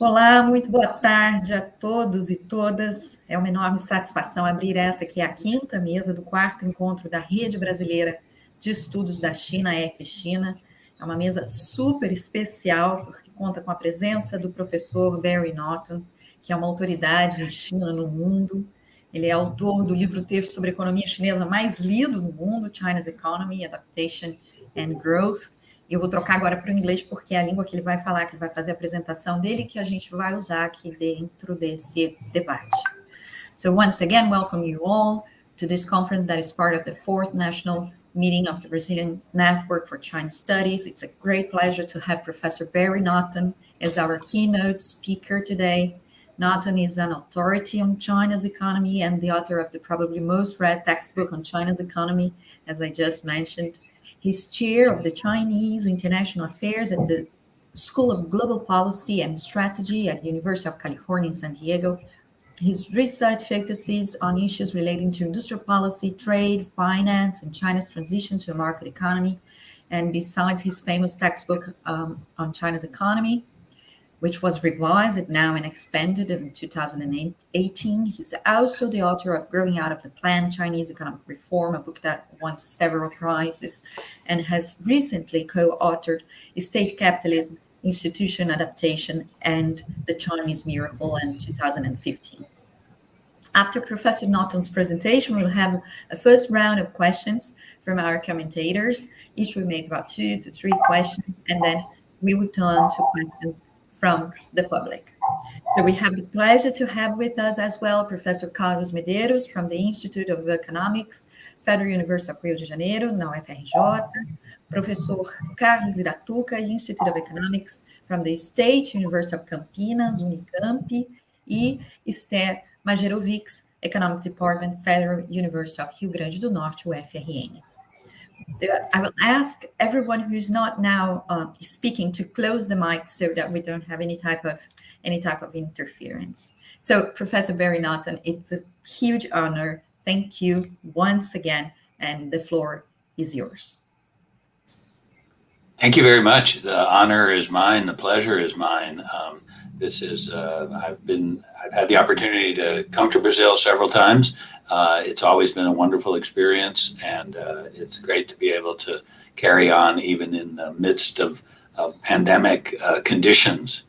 Olá, muito boa tarde a todos e todas. É uma enorme satisfação abrir esta que é a quinta mesa do quarto encontro da Rede Brasileira de Estudos da China, EF-China. É uma mesa super especial, porque conta com a presença do professor Barry Norton, que é uma autoridade em China no mundo. Ele é autor do livro-texto sobre a economia chinesa mais lido no mundo, China's Economy, Adaptation and Growth. Eu vou trocar agora para o inglês, porque é a língua que ele vai falar, que ele vai fazer a apresentação dele, que a gente vai usar aqui dentro desse debate. So once again, welcome you all to this conference that is part of the fourth national meeting of the Brazilian Network for China Studies. It's a great pleasure to have Professor Barry Naughton as our keynote speaker today. Naughton is an authority on China's economy and the author of the probably most read textbook on China's economy, as I just mentioned. He's chair of the Chinese International Affairs at the School of Global Policy and Strategy at the University of California in San Diego. His research focuses on issues relating to industrial policy, trade, finance, and China's transition to a market economy. And besides his famous textbook on China's economy, which was revised now and expanded in 2018. He's also the author of Growing Out of the Plan, Chinese Economic Reform, a book that won several prizes, and has recently co-authored State Capitalism, Institution Adaptation, and The Chinese Miracle in 2015. After Professor Naughton's presentation, we'll have a first round of questions from our commentators. Each will make about 2 to 3 questions, and then we will turn to questions from the public. So we have the pleasure to have with us as well Professor Carlos Medeiros from the Institute of Economics, Federal University of Rio de Janeiro, na UFRJ, Professor Carlos Iratuca, Institute of Economics from the State University of Campinas, Unicamp, e Esther Majerovics, Economic Department, Federal University of Rio Grande do Norte, UFRN. I will ask everyone who's not now speaking to close the mic so that we don't have any type of interference. So, Professor Barry Naughton, it's a huge honor. Thank you once again, and the floor is yours. Thank you very much. The honor is mine. The pleasure is mine. This is I've had the opportunity to come to Brazil several times. It's always been a wonderful experience, and it's great to be able to carry on even in the midst of pandemic conditions.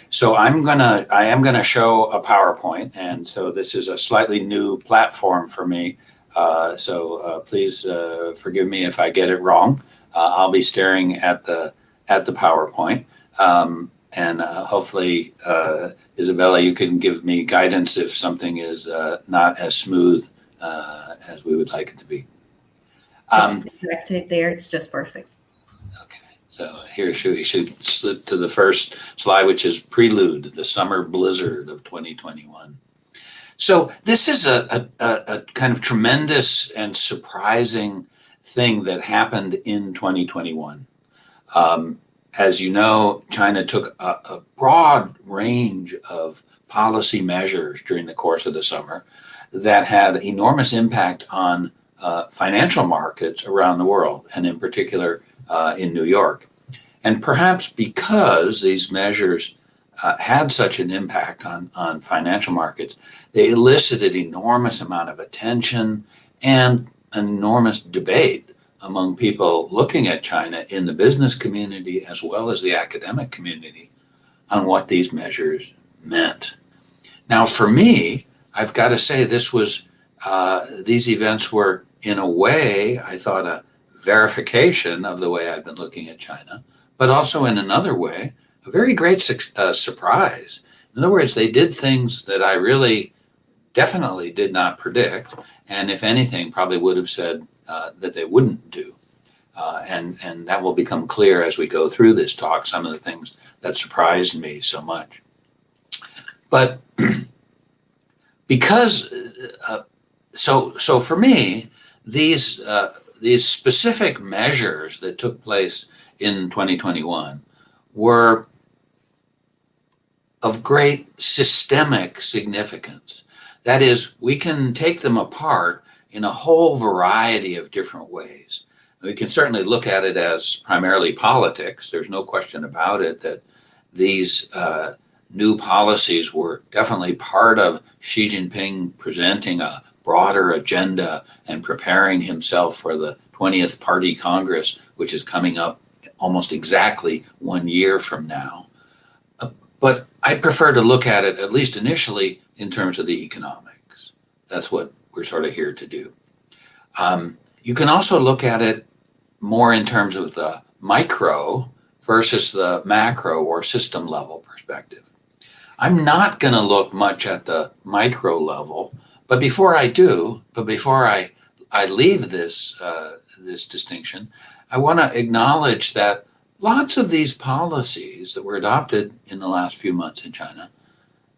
So I am gonna show a PowerPoint, and so this is a slightly new platform for me. So please forgive me if I get it wrong. I'll be staring at the PowerPoint. And hopefully, Isabella, you can give me guidance if something is not as smooth as we would like it to be. It's projected there, it's just perfect. Okay, so here we should slip to the first slide, which is Prelude, the Summer Blizzard of 2021. So this is a kind of tremendous and surprising thing that happened in 2021. As you know, China took a broad range of policy measures during the course of the summer that had enormous impact on financial markets around the world, and in particular in New York. And perhaps because these measures had such an impact on financial markets, they elicited enormous amount of attention and enormous debate among people looking at China in the business community as well as the academic community on what these measures meant. Now, for me, I've got to say these events were, in a way, I thought, a verification of the way I've been looking at China, but also in another way, a very great surprise. In other words, they did things that I really definitely did not predict, and if anything, probably would have said that they wouldn't do. And that will become clear as we go through this talk, some of the things that surprised me so much. But because, so for me, these specific measures that took place in 2021 were of great systemic significance. That is, we can take them apart in a whole variety of different ways. We can certainly look at it as primarily politics. There's no question about it that these new policies were definitely part of Xi Jinping presenting a broader agenda and preparing himself for the 20th Party Congress, which is coming up almost exactly 1 year from now. But I prefer to look at it, at least initially, in terms of the economics. That's what we're sort of here to do. You can also look at it more in terms of the micro versus the macro or system level perspective. I'm not going to look much at the micro level, but before I leave this this distinction, I want to acknowledge that lots of these policies that were adopted in the last few months in China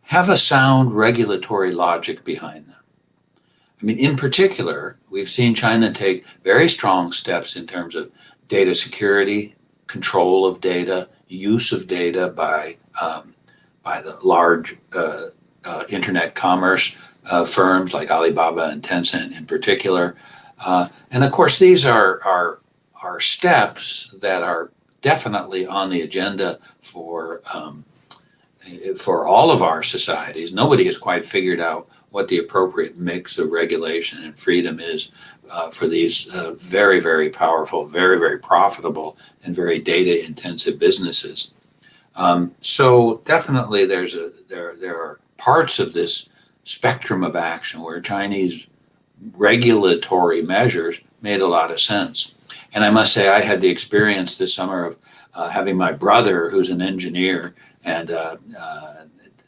have a sound regulatory logic behind them. I mean, in particular, we've seen China take very strong steps in terms of data security, control of data, use of data by the large internet commerce firms like Alibaba and Tencent in particular. And of course, these are steps that are definitely on the agenda for all of our societies. Nobody has quite figured out what the appropriate mix of regulation and freedom is for these very, very powerful, very, very profitable, and very data-intensive businesses. So definitely there are parts of this spectrum of action where Chinese regulatory measures made a lot of sense. And I must say I had the experience this summer of having my brother, who's an engineer and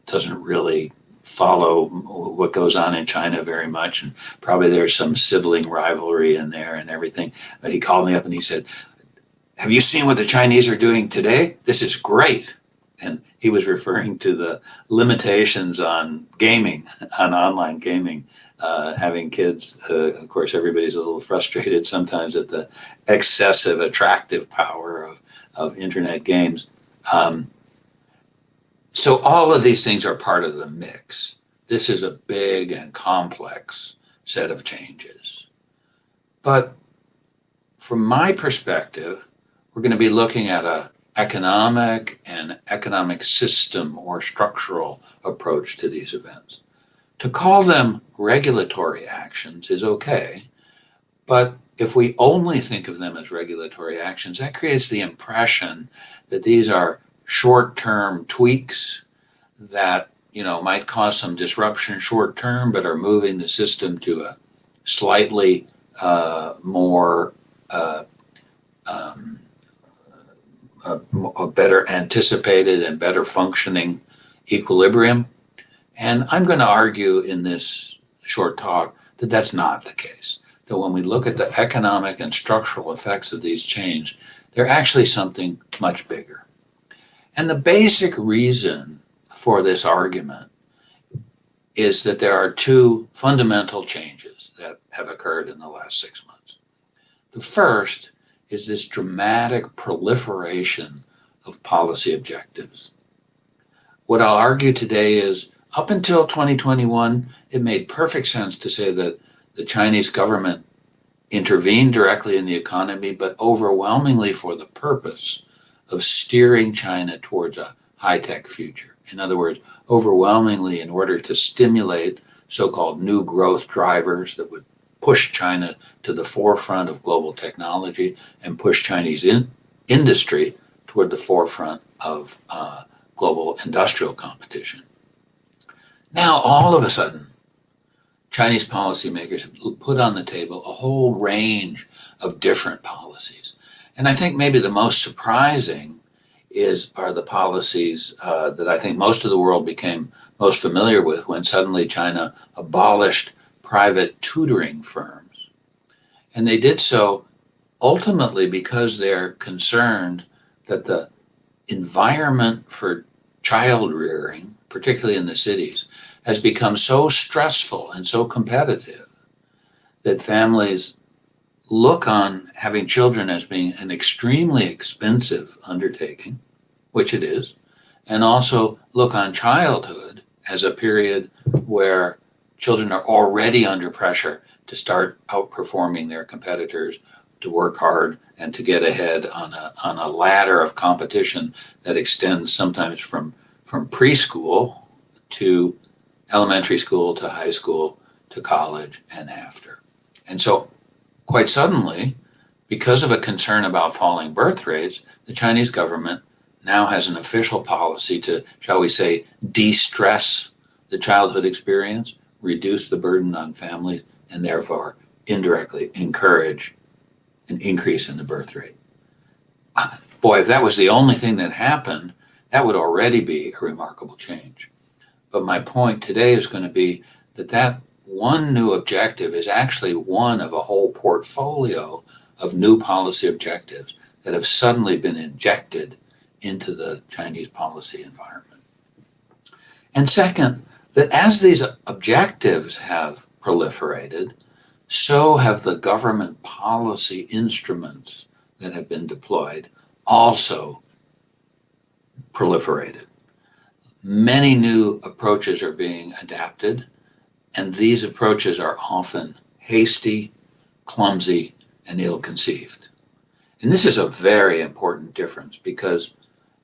doesn't really follow what goes on in China very much, and probably there's some sibling rivalry in there and everything. But he called me up and he said, "Have you seen what the Chinese are doing today? This is great." And he was referring to the limitations on gaming, on online gaming. Having kids, of course, everybody's a little frustrated sometimes at the excessive attractive power of internet games. So all of these things are part of the mix. This is a big and complex set of changes. But from my perspective, we're going to be looking at an economic system or structural approach to these events. To call them regulatory actions is okay, but if we only think of them as regulatory actions, that creates the impression that these are short-term tweaks that might cause some disruption short-term, but are moving the system to a slightly more a better anticipated and better functioning equilibrium. And I'm going to argue in this short talk that that's not the case. That when we look at the economic and structural effects of these changes, they're actually something much bigger. And the basic reason for this argument is that there are two fundamental changes that have occurred in the last 6 months. The first is this dramatic proliferation of policy objectives. What I'll argue today is up until 2021, it made perfect sense to say that the Chinese government intervened directly in the economy, but overwhelmingly for the purpose of steering China towards a high-tech future. In other words, overwhelmingly in order to stimulate so-called new growth drivers that would push China to the forefront of global technology and push Chinese industry toward the forefront of global industrial competition. Now, all of a sudden, Chinese policymakers have put on the table a whole range of different policies. And I think maybe the most surprising are the policies that I think most of the world became most familiar with when suddenly China abolished private tutoring firms. And they did so ultimately because they're concerned that the environment for child rearing, particularly in the cities, has become so stressful and so competitive that families look on having children as being an extremely expensive undertaking, which it is, and also look on childhood as a period where children are already under pressure to start outperforming their competitors to work hard and to get ahead on a ladder of competition that extends sometimes from preschool to elementary school to high school to college and after. And so quite suddenly, because of a concern about falling birth rates, the Chinese government now has an official policy to, shall we say, de-stress the childhood experience, reduce the burden on families, and therefore indirectly encourage an increase in the birth rate. Boy, if that was the only thing that happened, that would already be a remarkable change. But my point today is going to be that one new objective is actually one of a whole portfolio of new policy objectives that have suddenly been injected into the Chinese policy environment. And second, that as these objectives have proliferated, so have the government policy instruments that have been deployed also proliferated. Many new approaches are being adapted, and these approaches are often hasty, clumsy, and ill-conceived. And this is a very important difference because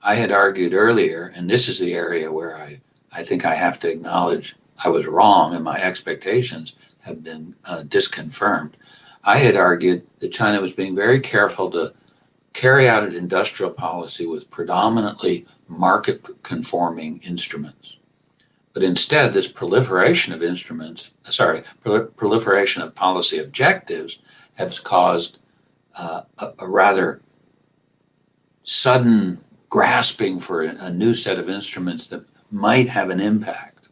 I had argued earlier, and this is the area where I think I have to acknowledge I was wrong and my expectations have been disconfirmed. I had argued that China was being very careful to carry out an industrial policy with predominantly market-conforming instruments. But instead, this proliferation of proliferation of policy objectives has caused a rather sudden grasping for a new set of instruments that might have an impact.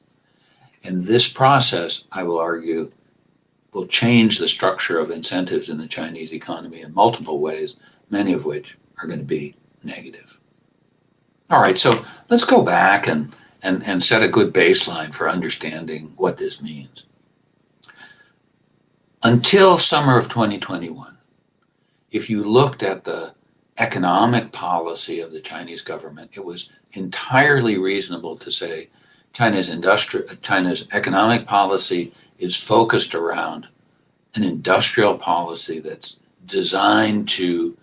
And this process, I will argue, will change the structure of incentives in the Chinese economy in multiple ways, many of which are going to be negative. All right, so let's go back and set a good baseline for understanding what this means. Until summer of 2021, if you looked at the economic policy of the Chinese government, it was entirely reasonable to say China's economic policy is focused around an industrial policy that's designed to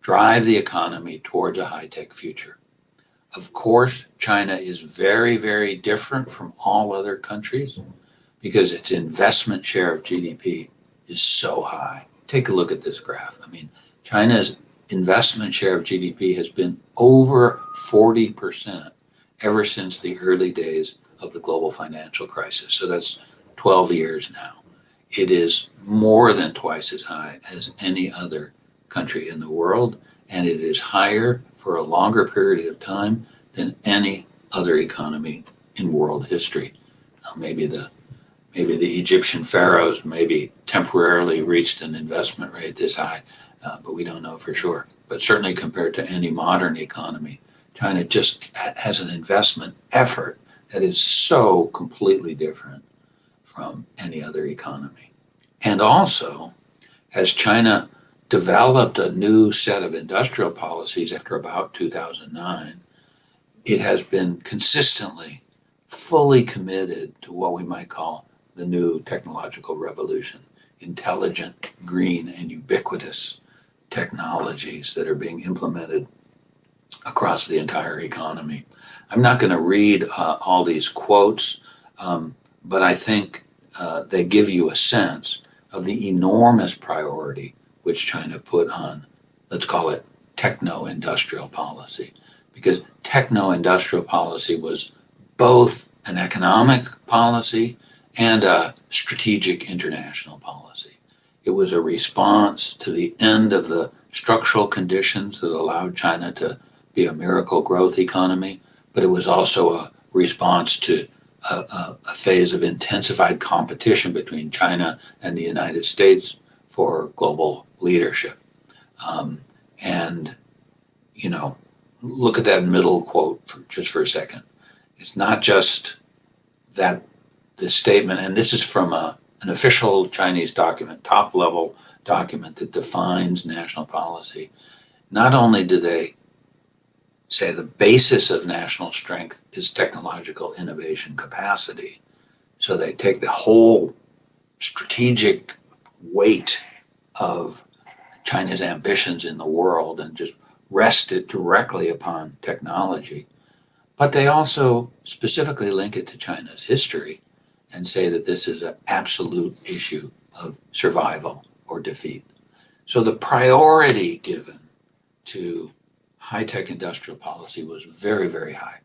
drive the economy towards a high-tech future. Of course, China is very, very different from all other countries because its investment share of GDP is so high. Take a look at this graph. I mean, China's investment share of GDP has been over 40% ever since the early days of the global financial crisis. So that's 12 years now. It is more than twice as high as any other country in the world, and it is higher for a longer period of time than any other economy in world history. Maybe the Egyptian pharaohs maybe temporarily reached an investment rate this high, but we don't know for sure. But certainly compared to any modern economy, China just has an investment effort that is so completely different from any other economy. And also, as China developed a new set of industrial policies after about 2009, it has been consistently fully committed to what we might call the new technological revolution, intelligent, green, and ubiquitous technologies that are being implemented across the entire economy. I'm not going to read all these quotes, but I think they give you a sense of the enormous priority which China put on, let's call it techno-industrial policy, because techno-industrial policy was both an economic policy and a strategic international policy. It was a response to the end of the structural conditions that allowed China to be a miracle growth economy, but it was also a response to a phase of intensified competition between China and the United States for global leadership. And, you know, look at that middle quote just for a second. It's not just that this statement, and this is from an official Chinese document, top level document that defines national policy. Not only do they say the basis of national strength is technological innovation capacity, so they take the whole strategic weight of China's ambitions in the world and just rest it directly upon technology. But they also specifically link it to China's history and say that this is an absolute issue of survival or defeat. So the priority given to high-tech industrial policy was very, very high.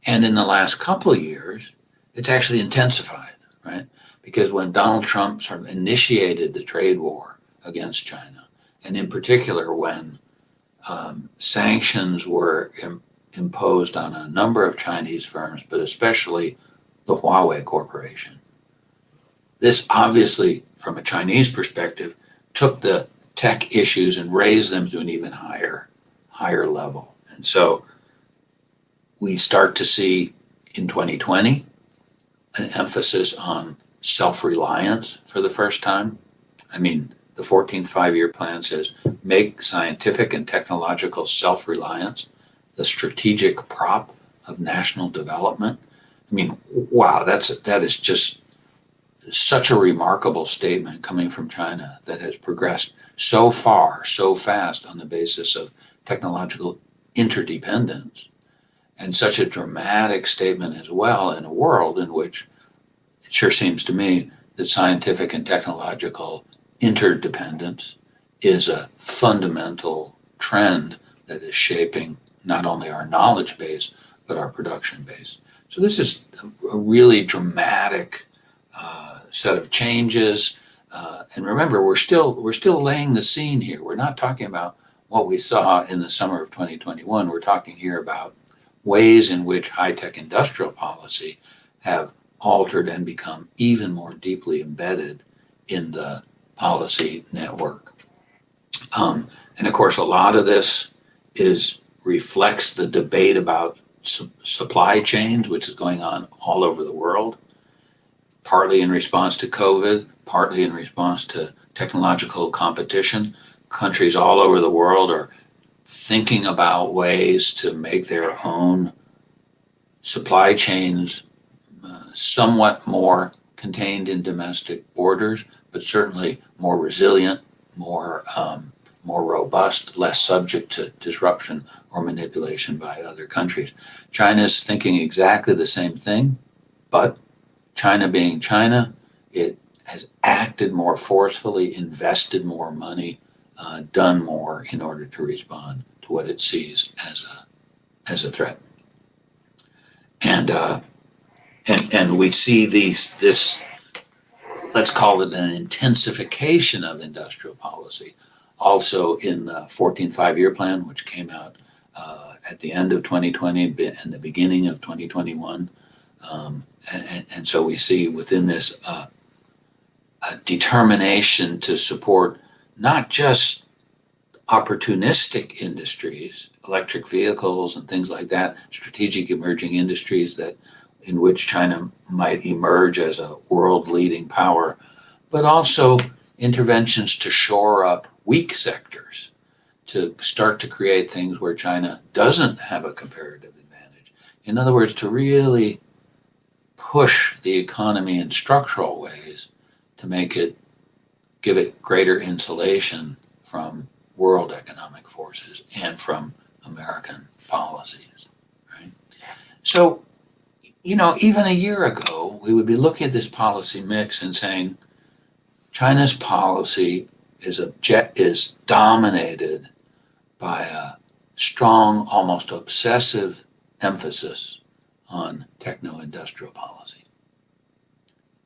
And in the last couple of years, it's actually intensified, right? Because when Donald Trump sort of initiated the trade war against China, and in particular when sanctions were imposed on a number of Chinese firms, but especially the Huawei Corporation, this obviously, from a Chinese perspective, took the tech issues and raised them to an even higher level. And so we start to see in 2020 an emphasis on self-reliance for the first time. I mean, the 14th Five-Year Plan says make scientific and technological self-reliance the strategic prop of national development. I mean, wow, that is just such a remarkable statement coming from China that has progressed so far, so fast on the basis of technological interdependence, and such a dramatic statement as well in a world in which it sure seems to me that scientific and technological interdependence is a fundamental trend that is shaping not only our knowledge base, but our production base. So this is a really dramatic set of changes. And remember, we're still laying the scene here. We're not talking about what we saw in the summer of 2021. We're talking here about ways in which high-tech industrial policy have altered and become even more deeply embedded in the policy network. And of course, a lot of this reflects the debate about supply chains, which is going on all over the world, partly in response to COVID, partly in response to technological competition. Countries all over the world are thinking about ways to make their own supply chains somewhat more contained in domestic borders, but certainly more resilient, more robust, less subject to disruption or manipulation by other countries. China's thinking exactly the same thing, but China being China, it has acted more forcefully, invested more money, done more in order to respond to what it sees as a threat. And we see this, let's call it an intensification of industrial policy, also in the 14th Five-Year Plan, which came out at the end of 2020 and the beginning of 2021. And so we see within this a determination to support not just opportunistic industries, electric vehicles and things like that, strategic emerging industries in which China might emerge as a world-leading power, but also interventions to shore up weak sectors, to start to create things where China doesn't have a comparative advantage. In other words, to really push the economy in structural ways to give it greater insulation from world economic forces and from American policies, right? So, even a year ago, we would be looking at this policy mix and saying, China's policy is dominated by a strong, almost obsessive emphasis on techno-industrial policy.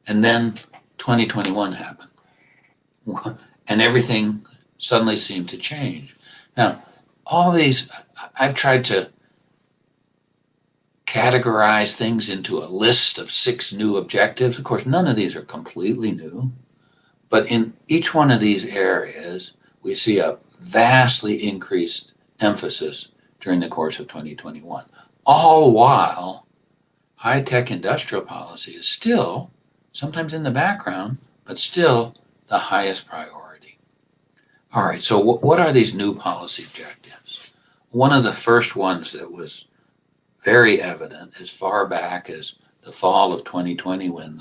And then 2021 happened, and everything suddenly seemed to change. Now, all these, I've tried to categorize things into a list of 6 new objectives. Of course, none of these are completely new, but in each one of these areas, we see a vastly increased emphasis during the course of 2021, all while high-tech industrial policy is still, sometimes in the background, but still the highest priority. All right, so what are these new policy objectives? One of the first ones that was very evident as far back as the fall of 2020 when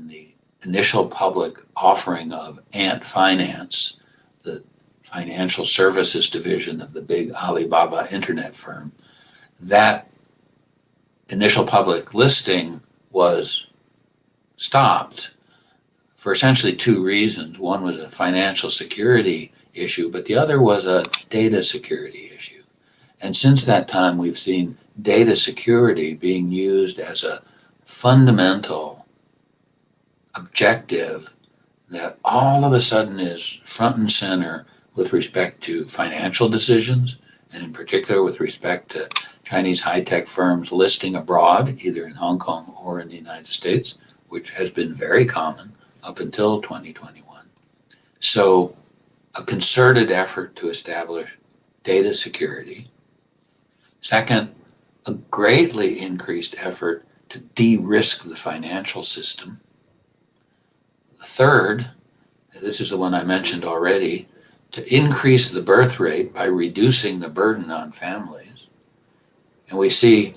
the initial public offering of Ant Finance the financial services division of the big Alibaba internet firm, that initial public listing was stopped for essentially two reasons. One was a financial security issue, but the other was a data security issue. And since that time, we've seen data security being used as a fundamental objective that all of a sudden is front and center with respect to financial decisions, and in particular with respect to Chinese high-tech firms listing abroad, either in Hong Kong or in the United States, which has been very common up until 2021. So a concerted effort to establish data security. Second, a greatly increased effort to de-risk the financial system. Third, this is the one I mentioned already, to increase the birth rate by reducing the burden on families. And we see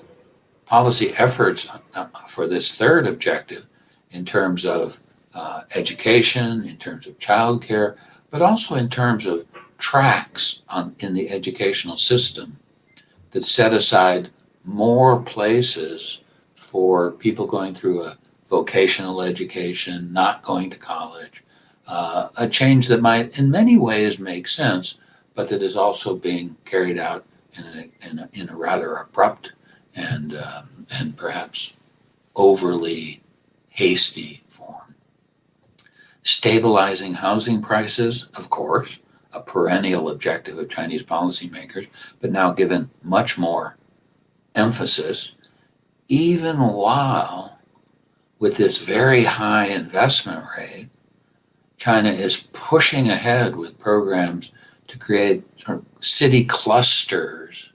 policy efforts for this third objective in terms of education, in terms of childcare, but also in terms of tracks in the educational system that set aside more places for people going through a vocational education, not going to college, a change that might in many ways make sense, but that is also being carried out in a rather abrupt and perhaps overly hasty form. Stabilizing housing prices, of course, a perennial objective of Chinese policymakers, but now given much more emphasis, even while with this very high investment rate, China is pushing ahead with programs to create sort of city clusters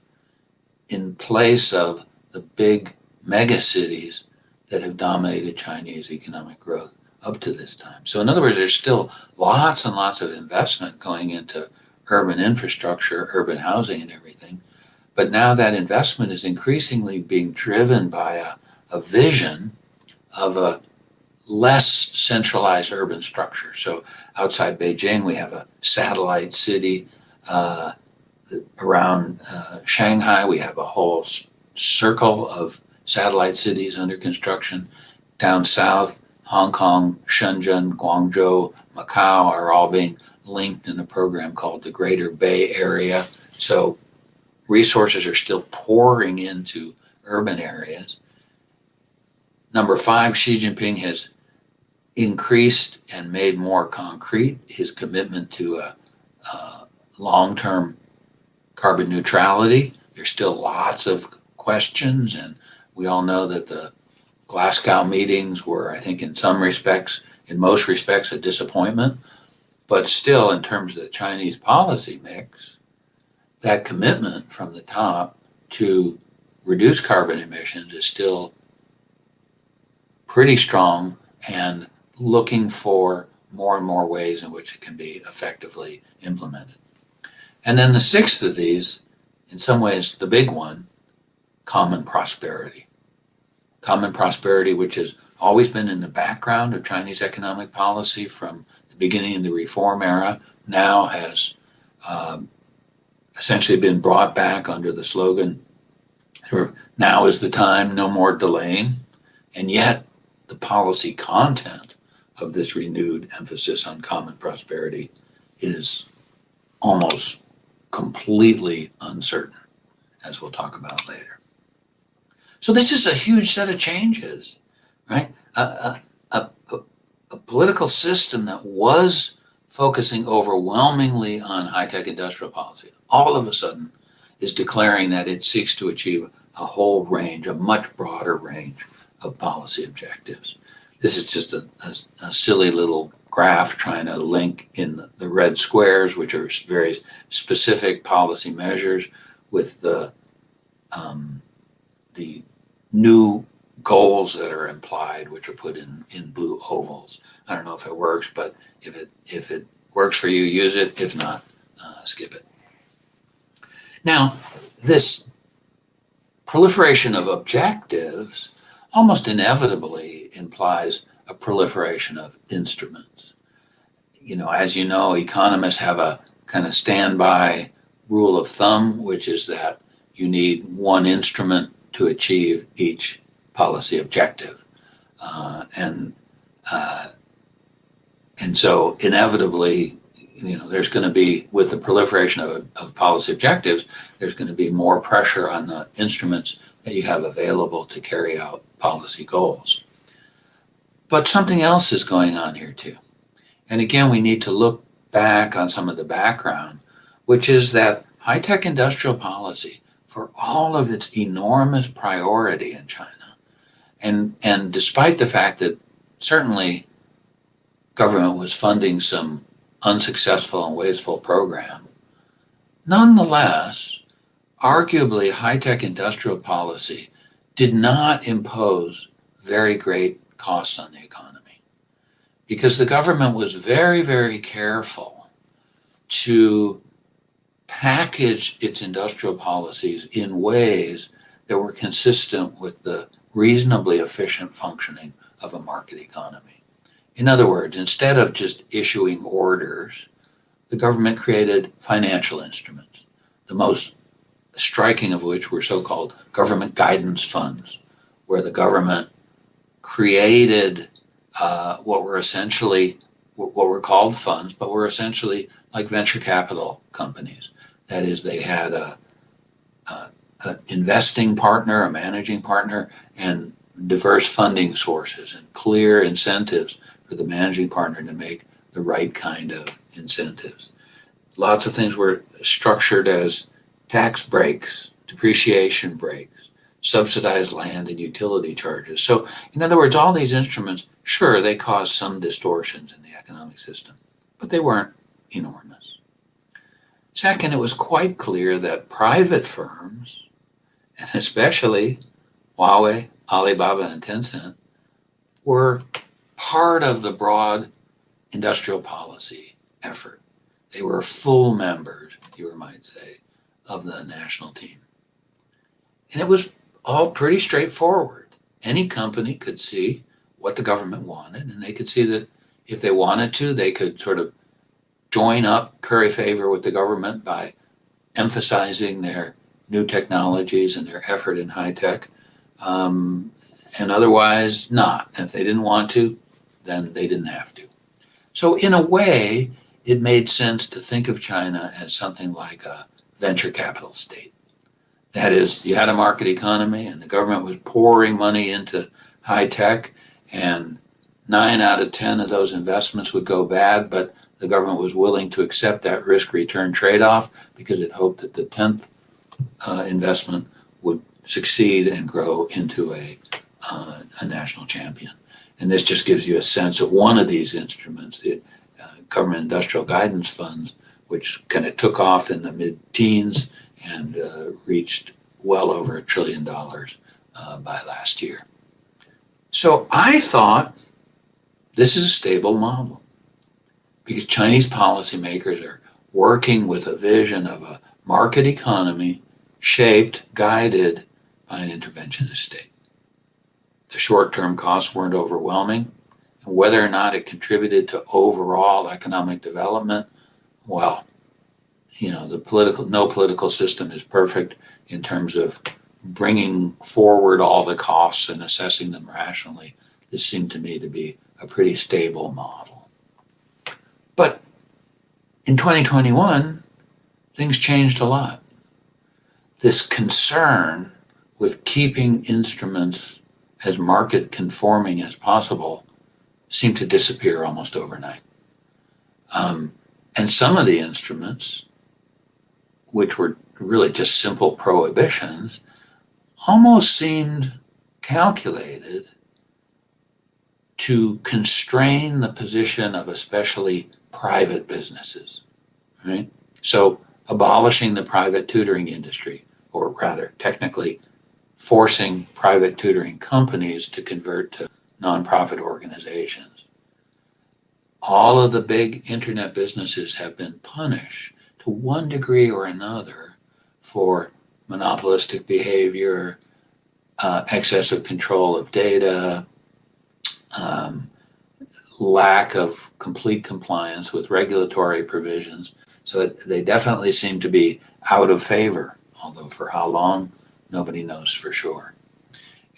in place of the big mega cities that have dominated Chinese economic growth up to this time. So in other words, there's still lots and lots of investment going into urban infrastructure, urban housing and everything. But now that investment is increasingly being driven by a vision of a less centralized urban structure. So outside Beijing, we have a satellite city. Around Shanghai, we have a whole circle of satellite cities under construction. Down south, Hong Kong, Shenzhen, Guangzhou, Macau are all being linked in a program called the Greater Bay Area. So resources are still pouring into urban areas. Number 5, Xi Jinping has increased and made more concrete his commitment to a long-term carbon neutrality. There's still lots of questions, and we all know that the Glasgow meetings were, I think, in most respects, a disappointment. But still, in terms of the Chinese policy mix, that commitment from the top to reduce carbon emissions is still pretty strong and looking for more and more ways in which it can be effectively implemented. And then the 6th of these, in some ways the big one, common prosperity. Common prosperity, which has always been in the background of Chinese economic policy from the beginning of the reform era, now has essentially been brought back under the slogan, sort of, now is the time, no more delaying. And yet the policy content of this renewed emphasis on common prosperity is almost completely uncertain, as we'll talk about later. So this is a huge set of changes, right? A political system that was focusing overwhelmingly on high-tech industrial policy, all of a sudden is declaring that it seeks to achieve a whole range, a much broader range of policy objectives. This is just a silly little graph trying to link in the red squares, which are very specific policy measures, with the new goals that are implied, which are put in blue ovals. I don't know if it works, but if it works for you, use it. If not, skip it. Now, this proliferation of objectives almost inevitably implies a proliferation of instruments. as you know, economists have a kind of standby rule of thumb, which is that you need one instrument to achieve each policy objective. And so inevitably, there's going to be, with the proliferation of policy objectives, there's going to be more pressure on the instruments that you have available to carry out policy goals. But something else is going on here too. And again, we need to look back on some of the background, which is that high-tech industrial policy, for all of its enormous priority in China, and despite the fact that certainly government was funding some unsuccessful and wasteful program, nonetheless, arguably high-tech industrial policy did not impose very great costs on the economy, because the government was very, very careful to package its industrial policies in ways that were consistent with the reasonably efficient functioning of a market economy. In other words, instead of just issuing orders, the government created financial instruments, the most striking of which were so-called government guidance funds, where the government created what were called funds, but were essentially like venture capital companies. That is, they had an investing partner, a managing partner, and diverse funding sources and clear incentives for the managing partner to make the right kind of incentives. Lots of things were structured as tax breaks, depreciation breaks, subsidized land and utility charges. So, in other words, all these instruments, sure, they caused some distortions in the economic system, but they weren't enormous. Second, it was quite clear that private firms, and especially Huawei, Alibaba, and Tencent, were part of the broad industrial policy effort. They were full members, you might say, of the national team. And it was all pretty straightforward. Any company could see what the government wanted, and they could see that if they wanted to, they could sort of join up, curry favor with the government by emphasizing their new technologies and their effort in high tech, and otherwise not. If they didn't want to, then they didn't have to. So in a way, it made sense to think of China as something like a venture capital state. That is, you had a market economy and the government was pouring money into high tech, and 9 out of 10 of those investments would go bad, but the government was willing to accept that risk-return trade-off because it hoped that the 10th investment would succeed and grow into a national champion. And this just gives you a sense of one of these instruments, the government industrial guidance funds, which kind of took off in the mid-teens and reached well over $1 trillion by last year. So I thought this is a stable model because Chinese policymakers are working with a vision of a market economy shaped, guided by an interventionist state. The short-term costs weren't overwhelming, and whether or not it contributed to overall economic development, well, no political system is perfect in terms of bringing forward all the costs and assessing them rationally. This seemed to me to be a pretty stable model. But in 2021, things changed a lot. This concern with keeping instruments as market conforming as possible seemed to disappear almost overnight. And some of the instruments, which were really just simple prohibitions, almost seemed calculated to constrain the position of especially private businesses, right? So abolishing the private tutoring industry, or rather technically forcing private tutoring companies to convert to nonprofit organizations. All of the big internet businesses have been punished to one degree or another for monopolistic behavior, excessive control of data, lack of complete compliance with regulatory provisions. So they definitely seem to be out of favor, although for how long, nobody knows for sure.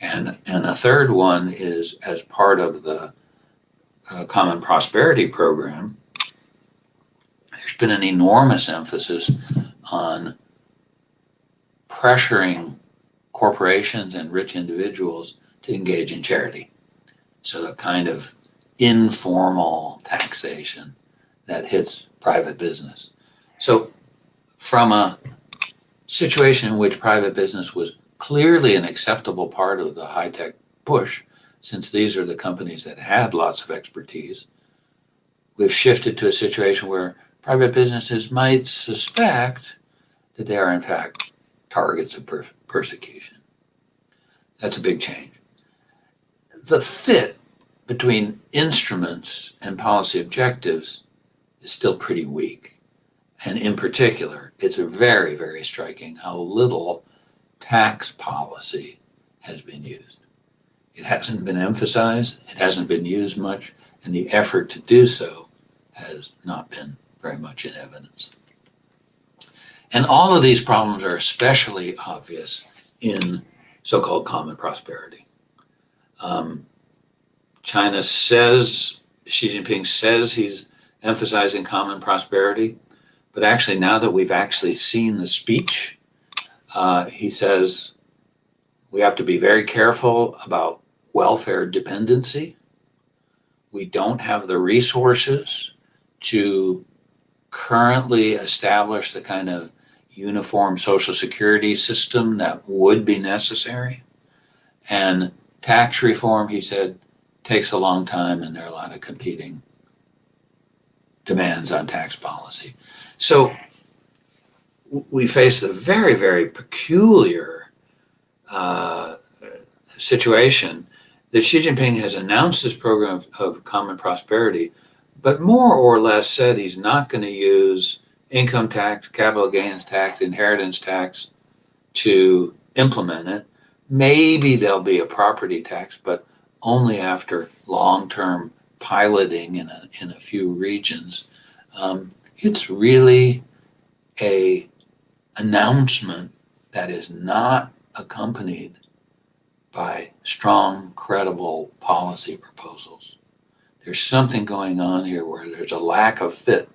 And a third one is, as part of the Common Prosperity Program, there's been an enormous emphasis on pressuring corporations and rich individuals to engage in charity. So a kind of informal taxation that hits private business. So from a situation in which private business was clearly an acceptable part of the high-tech push, since these are the companies that had lots of expertise, we've shifted to a situation where private businesses might suspect that they are in fact targets of persecution. That's a big change. The fit between instruments and policy objectives is still pretty weak. And in particular, it's very, very striking how little tax policy has been used. It hasn't been emphasized, it hasn't been used much, and the effort to do so has not been very much in evidence. And all of these problems are especially obvious in so-called common prosperity. China says, Xi Jinping says he's emphasizing common prosperity, but actually now that we've actually seen the speech, he says we have to be very careful about welfare dependency. We don't have the resources to currently establish the kind of uniform social security system that would be necessary. And tax reform, he said, takes a long time, and there are a lot of competing demands on tax policy. So we face a very, very peculiar situation that Xi Jinping has announced this program of common prosperity, but more or less said he's not going to use income tax, capital gains tax, inheritance tax to implement it. Maybe there'll be a property tax, but only after long-term piloting in a few regions. It's really an announcement that is not accompanied by strong, credible policy proposals. There's something going on here where there's a lack of fit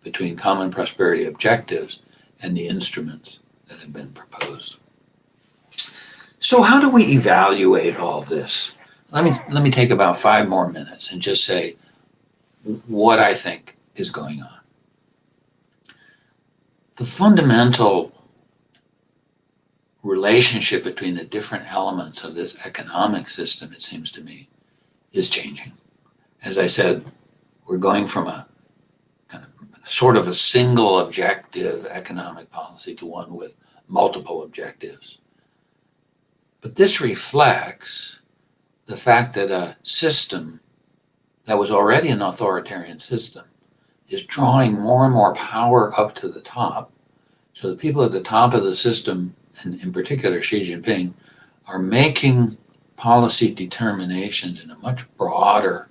between common prosperity objectives and the instruments that have been proposed. So how do we evaluate all this? Let me take about 5 more minutes and just say what I think is going on. The fundamental relationship between the different elements of this economic system, it seems to me, is changing. As I said, we're going from a kind of sort of a single objective economic policy to one with multiple objectives. But this reflects the fact that a system that was already an authoritarian system is drawing more and more power up to the top. So the people at the top of the system, and in particular Xi Jinping, are making policy determinations in a much broader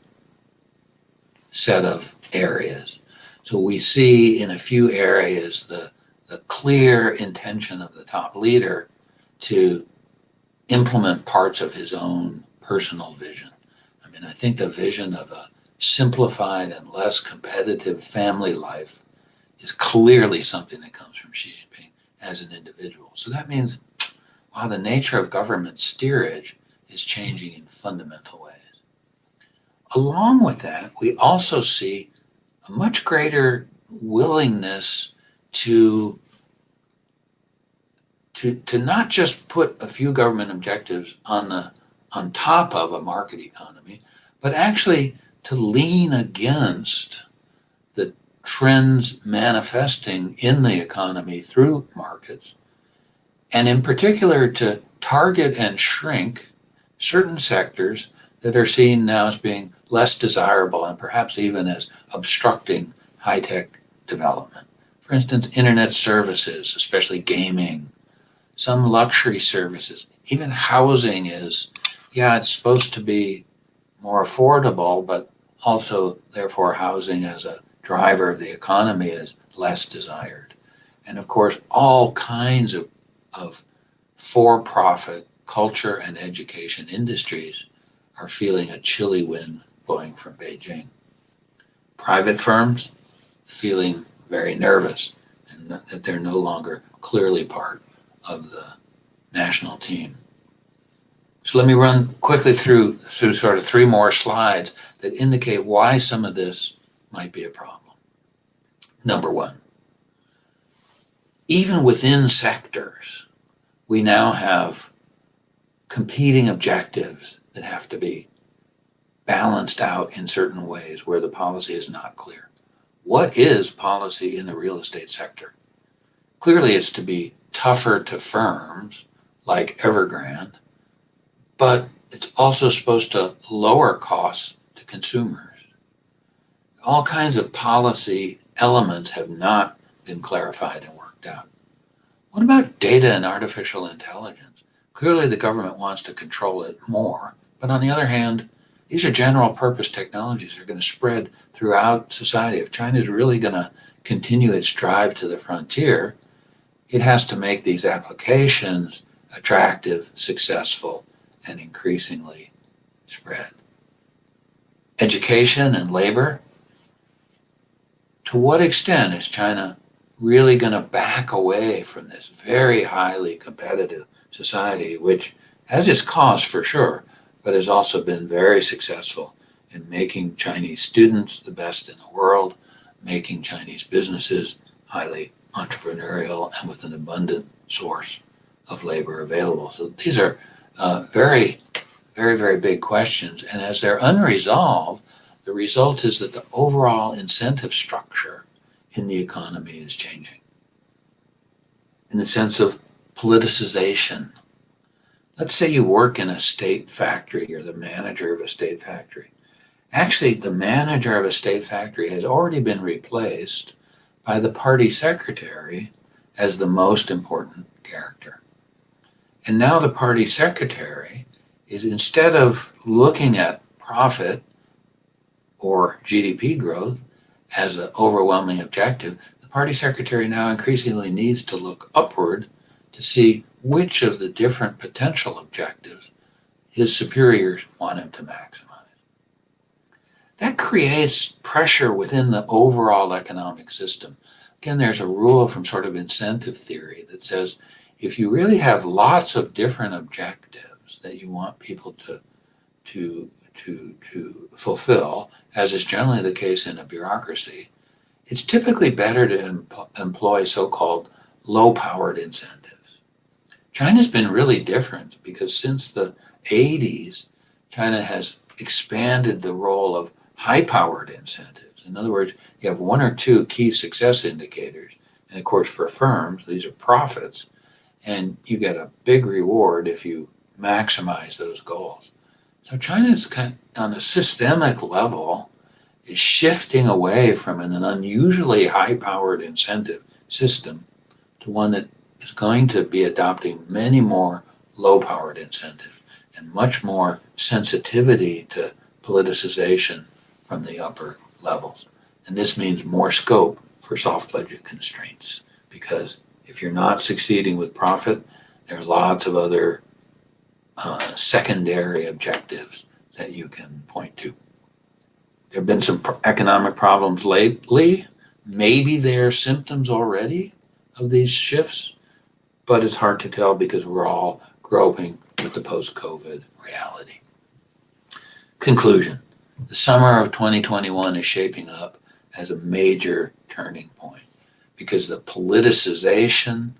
set of areas. So we see in a few areas the clear intention of the top leader to implement parts of his own personal vision. I mean, I think the vision of a simplified and less competitive family life is clearly something that comes from Xi Jinping as an individual. So that means, wow, the nature of government steerage is changing in fundamental ways. Along with that, we also see a much greater willingness to not just put a few government objectives on top of a market economy, but actually to lean against the trends manifesting in the economy through markets, and in particular to target and shrink certain sectors that are seen now as being less desirable and perhaps even as obstructing high-tech development. For instance, internet services, especially gaming, some luxury services, even housing is, yeah, it's supposed to be more affordable, but also, therefore, housing as a driver of the economy is less desired. And of course, all kinds of for-profit culture and education industries are feeling a chilly wind blowing from Beijing. Private firms feeling very nervous and that they're no longer clearly part of the national team. So let me run quickly through sort of three more slides that indicate why some of this might be a problem. Number one, even within sectors, we now have competing objectives that have to be balanced out in certain ways where the policy is not clear. What is policy in the real estate sector? Clearly, it's to be tougher to firms like Evergrande, but it's also supposed to lower costs to consumers. All kinds of policy elements have not been clarified and worked out. What about data and artificial intelligence? Clearly, the government wants to control it more, but on the other hand, these are general purpose technologies that are going to spread throughout society. If China is really going to continue its drive to the frontier, it has to make these applications attractive, successful, and increasingly spread. Education and labor. To what extent is China really going to back away from this very highly competitive society, which has its costs for sure, but has also been very successful in making Chinese students the best in the world, making Chinese businesses highly entrepreneurial and with an abundant source of labor available. So these are very, very, very big questions. And as they're unresolved, the result is that the overall incentive structure in the economy is changing in the sense of politicization. Let's say you work in a state factory, you're the manager of a state factory. Actually, the manager of a state factory has already been replaced by the party secretary as the most important character. And now the party secretary is, instead of looking at profit or GDP growth as an overwhelming objective, the party secretary now increasingly needs to look upward to see which of the different potential objectives his superiors want him to maximize. That creates pressure within the overall economic system. Again, there's a rule from sort of incentive theory that says if you really have lots of different objectives that you want people to fulfill, as is generally the case in a bureaucracy, it's typically better to employ so-called low-powered incentives. China's been really different because since the 80s, China has expanded the role of high-powered incentives. In other words, you have one or two key success indicators. And of course, for firms, these are profits. And you get a big reward if you maximize those goals. So China is on a systemic level is shifting away from an unusually high-powered incentive system to one that is going to be adopting many more low-powered incentives and much more sensitivity to politicization from the upper levels. And this means more scope for soft budget constraints, because if you're not succeeding with profit, there are lots of other secondary objectives that you can point to. There have been some economic problems lately. Maybe they're symptoms already of these shifts, but it's hard to tell because we're all groping with the post-COVID reality. Conclusion. The summer of 2021 is shaping up as a major turning point because the politicization,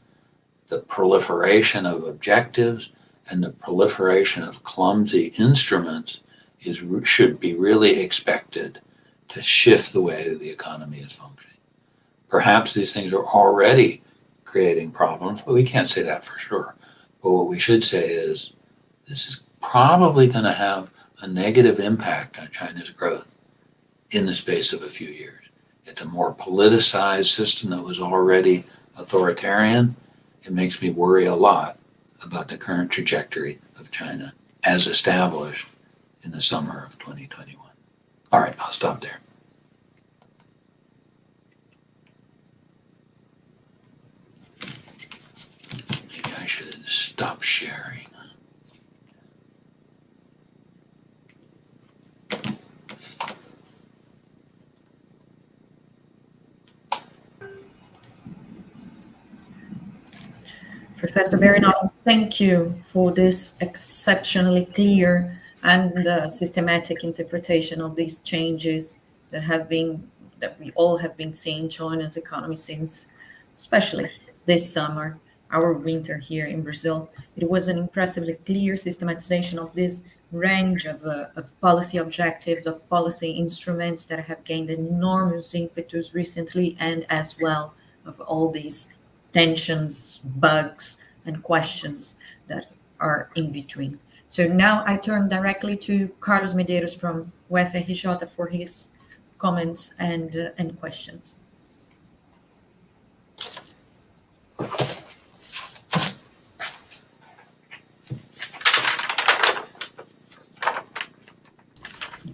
the proliferation of objectives, and the proliferation of clumsy instruments should be really expected to shift the way that the economy is functioning. Perhaps these things are already creating problems, but we can't say that for sure. But what we should say is this is probably going to have a negative impact on China's growth in the space of a few years. It's a more politicized system that was already authoritarian. It makes me worry a lot about the current trajectory of China as established in the summer of 2021. All right, I'll stop there. Maybe I should stop sharing. Professor Berinotti, thank you for this exceptionally clear and systematic interpretation of these changes that we all have been seeing China's economy since, especially this summer, our winter here in Brazil. It was an impressively clear systematization of this range of policy objectives, of policy instruments that have gained enormous impetus recently, and as well of all these tensions, bugs, and questions that are in between. So now I turn directly to Carlos Medeiros from UFRJ for his comments and questions.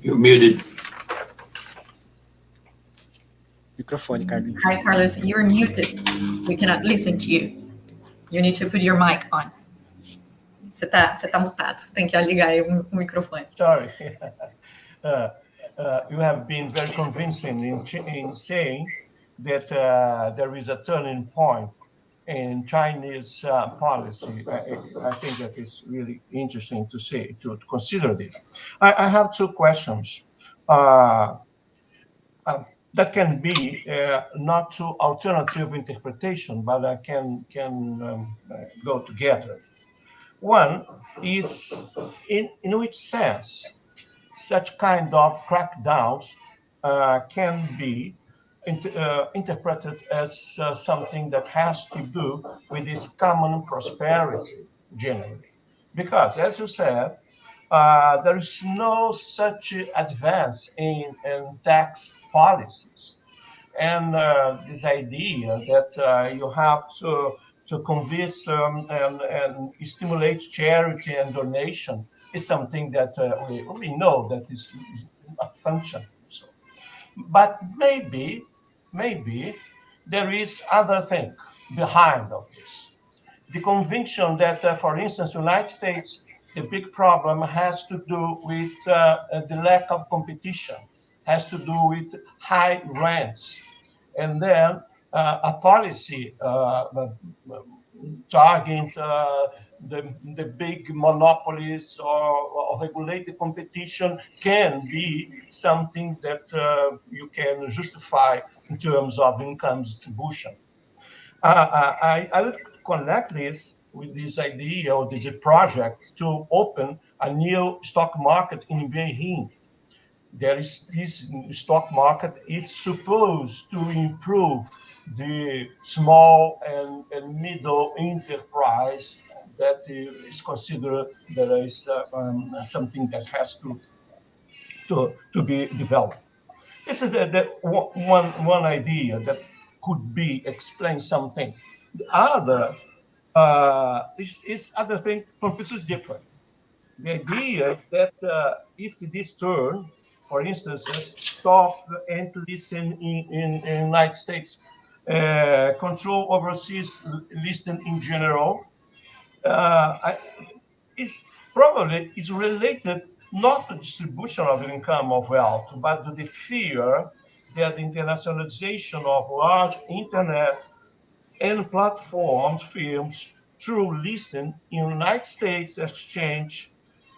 You're muted. Microfone, Carlinhos. Hi, Carlos, you're muted. We cannot listen to you. You need to put your mic on. Você tá mutado. Tem que ligar aí o microfone. Sorry. You have been very convincing in saying that there is a turning point in Chinese policy. I think that is really interesting to say, to consider this. I have two questions. That can be not two alternative interpretation, but can go together. One is in which sense such kind of crackdowns can be interpreted as something that has to do with this common prosperity generally. Because, as you said, there is no such advance in tax policies. And this idea that you have to convince and stimulate charity and donation is something that we know that is not functioning. So. But maybe there is other thing behind of this. The conviction that, for instance, United States, the big problem has to do with the lack of competition, has to do with high rents. And then a policy targeting the big monopolies or regulate the competition can be something that you can justify in terms of income distribution. I would connect this with this idea or this project to open a new stock market in Beijing. There is this stock market is supposed to improve the small and middle enterprise that is considered that is something that has to be developed. This is the one idea that could be explain something. The other is other thing completely different. The idea is that if this turn, for instance, stop and listen in United States, control overseas listing in general, is probably is related not to distribution of income of wealth, but to the fear that the internationalization of large internet and platforms firms through listing in United States exchange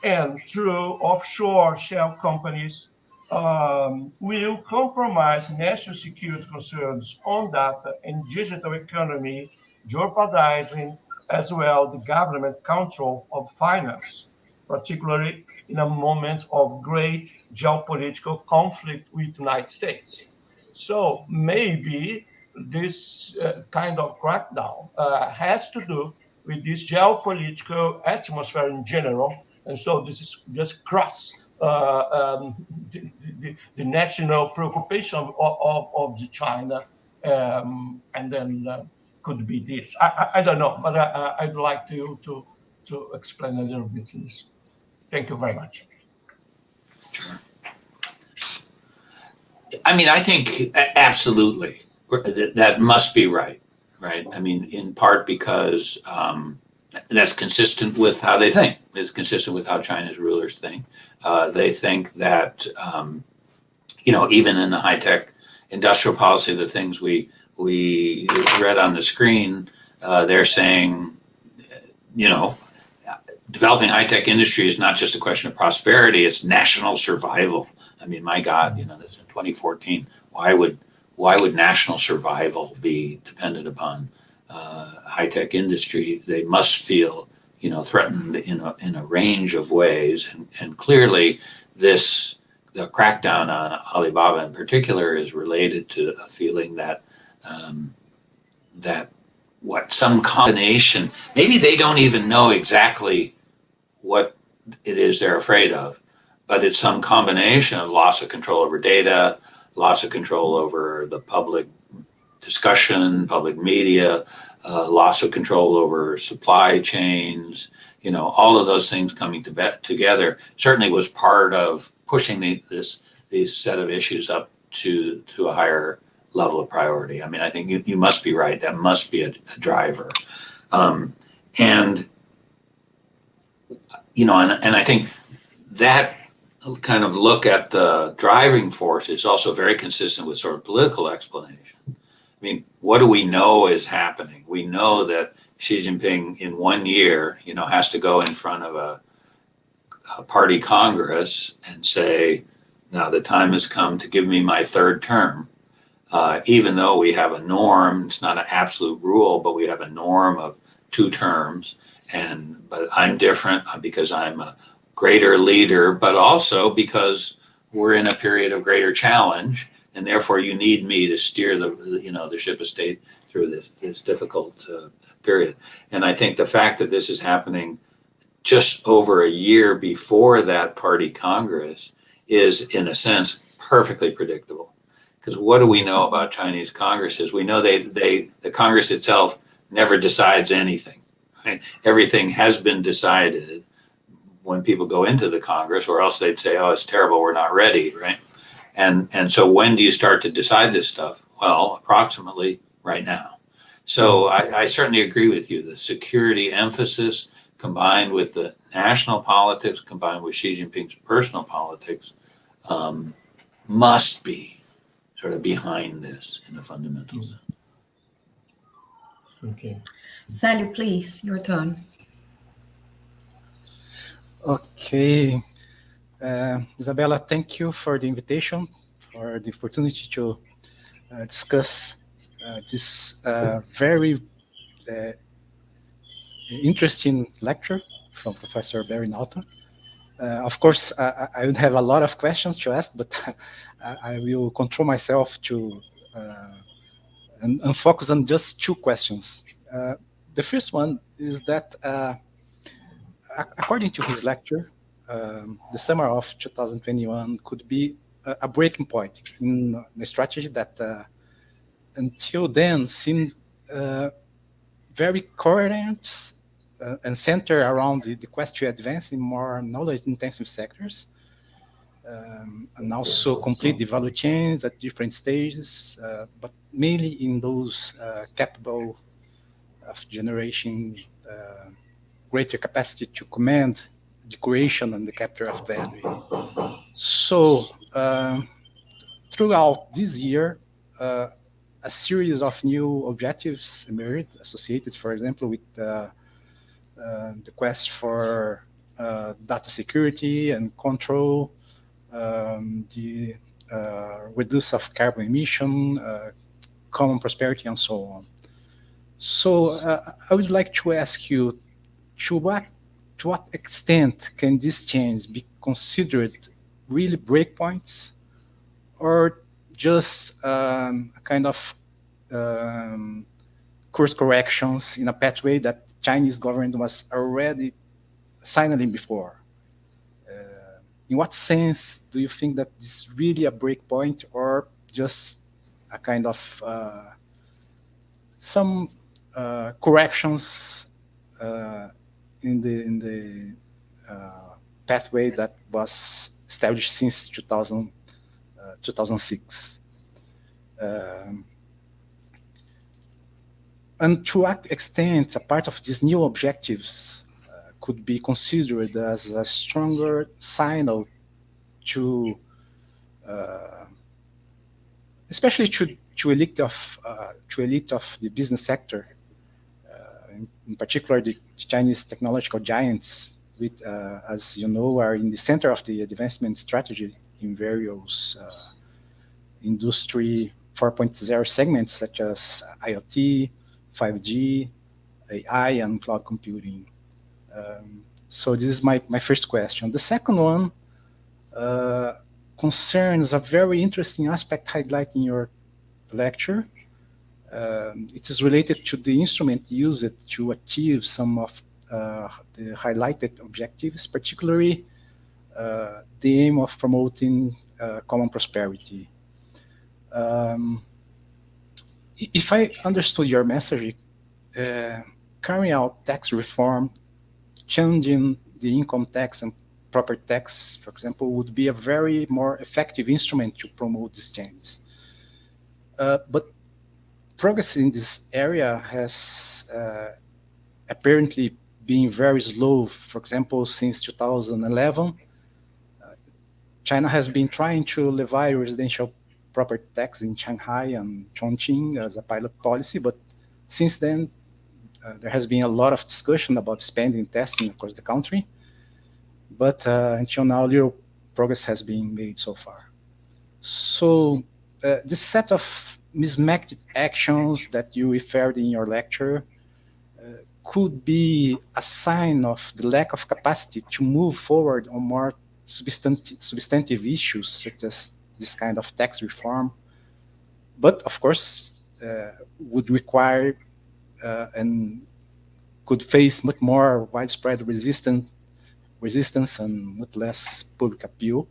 and through offshore shell companies will compromise national security concerns on data and digital economy, jeopardizing as well the government control of finance, particularly in a moment of great geopolitical conflict with the United States. So maybe this kind of crackdown has to do with this geopolitical atmosphere in general. And so this is just cross the national preoccupation of the China, and then could be this. I don't know, but I'd like to explain a little bit this. Thank you very much. Sure. I mean, I think absolutely that must be right, right? I mean, in part because that's consistent with how they think. It's consistent with how China's rulers think. They think that even in the high tech industrial policy, the things we read on the screen, they're saying, developing high tech industry is not just a question of prosperity; it's national survival. I mean, my God, this in 2014. Why would national survival be dependent upon high tech industry? They must feel, threatened in a range of ways, and clearly, the crackdown on Alibaba in particular is related to a feeling that some combination. Maybe they don't even know exactly what it is they're afraid of, but it's some combination of loss of control over data, loss of control over the public discussion, public media, loss of control over supply chains. All of those things coming together certainly was part of pushing these set of issues up to a higher level of priority. I mean, I think you must be right. That must be a driver. And I think that kind of look at the driving force is also very consistent with sort of political explanation. I mean, what do we know is happening? We know that Xi Jinping in 1 year, has to go in front of a party congress and say, now the time has come to give me my third term. Even though we have a norm, it's not an absolute rule, but we have a norm of 2 terms. But I'm different because I'm a greater leader, but also because we're in a period of greater challenge, and therefore you need me to steer the ship of state through this difficult period. And I think the fact that this is happening just over a year before that party congress is, in a sense, perfectly predictable. Because what do we know about Chinese congresses? We know the Congress itself never decides anything. Right? Everything has been decided when people go into the Congress, or else they'd say, "Oh, it's terrible, we're not ready." Right? And so when do you start to decide this stuff? Well, approximately right now. So I certainly agree with you. The security emphasis combined with the national politics, combined with Xi Jinping's personal politics, must be sort of behind this in the fundamental sense. Okay. Sally, please, your turn. Okay. Isabella, thank you for the invitation, for the opportunity to discuss this very interesting lecture from Professor Barry Naughton. Of course, I would have a lot of questions to ask, but I will control myself to and focus on just 2 questions. The first one is that, according to his lecture, the summer of 2021 could be a breaking point in the strategy that until then seemed very coherent and centered around the quest to advance in more knowledge-intensive sectors, and also complete the value chains at different stages, but mainly in those capable of generating greater capacity to command the creation and the capture of value. So throughout this year, a series of new objectives emerged associated, for example, with the quest for data security and control, the reduce of carbon emission, common prosperity, and so on. So I would like to ask you, to what extent can this change be considered really breakpoints, or just a kind of course corrections in a pathway that Chinese government was already signaling before? In what sense do you think that this is really a breakpoint, or just a kind of some corrections in the pathway that was established since 2010? 2006. And to what extent a part of these new objectives could be considered as a stronger signal to, especially to elite of the business sector, in particular the Chinese technological giants, with, as you know, are in the center of the advancement strategy in various industry 4.0 segments such as IoT, 5G, AI, and cloud computing. So this is my first question. The second one concerns a very interesting aspect highlighted in your lecture. It is related to the instrument used to achieve some of the highlighted objectives, particularly the aim of promoting common prosperity. If I understood your message, carrying out tax reform, changing the income tax and property tax, for example, would be a very more effective instrument to promote these changes. But progress in this area has apparently been very slow. For example, since 2011, China has been trying to levy residential property tax in Shanghai and Chongqing as a pilot policy, but since then, there has been a lot of discussion about spending testing across the country, but until now, little progress has been made so far. So this set of mismatched actions that you referred in your lecture could be a sign of the lack of capacity to move forward on more substantive issues, such as this kind of tax reform, but of course would require and could face much more widespread resistance and much less public appeal.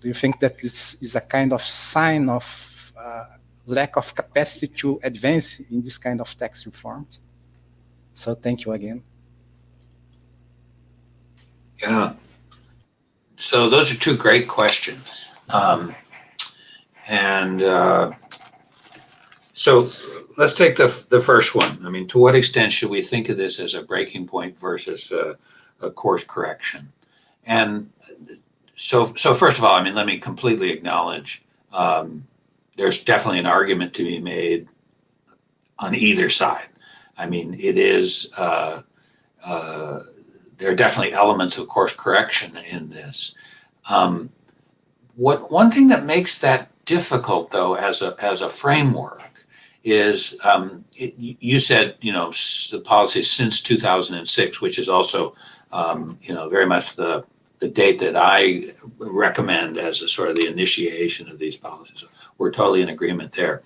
Do you think that this is a kind of sign of lack of capacity to advance in this kind of tax reforms? So thank you again. Yeah. So those are two great questions. So let's take the first one. I mean, to what extent should we think of this as a breaking point versus a course correction? And so first of all, I mean, let me completely acknowledge there's definitely an argument to be made on either side. I mean, it is, there are definitely elements of course correction in this. One thing that makes that difficult, though, as a framework is you said, you know, the policy since 2006, which is also, you know, very much the date that I recommend as a sort of the initiation of these policies. So we're totally in agreement there.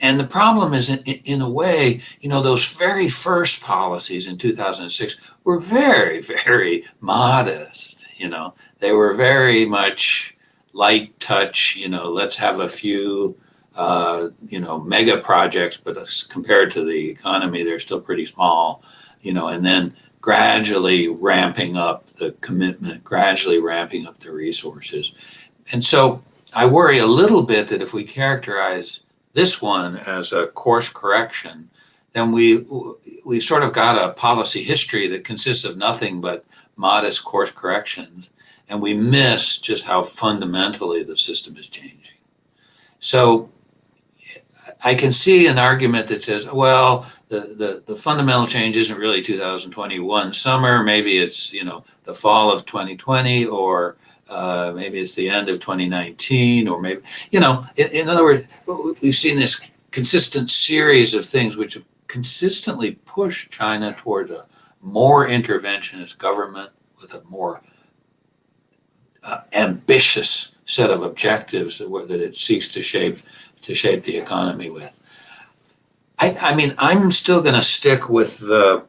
And the problem is, in a way, you know, those very first policies in 2006 were very, very modest. You know, they were very much light touch. You know, let's have a few, you know, mega projects, but compared to the economy, they're still pretty small. You know, and then gradually ramping up the commitment, gradually ramping up the resources. And so I worry a little bit that if we characterize this one as a course correction, then we've sort of got a policy history that consists of nothing but modest course corrections, and we miss just how fundamentally the system is changing. So I can see an argument that says, well, the fundamental change isn't really 2021 summer, maybe it's, you know, the fall of 2020, or maybe it's the end of 2019, or maybe, you know, in other words, we've seen this consistent series of things which have consistently pushed China towards a more interventionist government with a more ambitious set of objectives that it seeks to shape the economy with. I mean, I'm still going to stick with the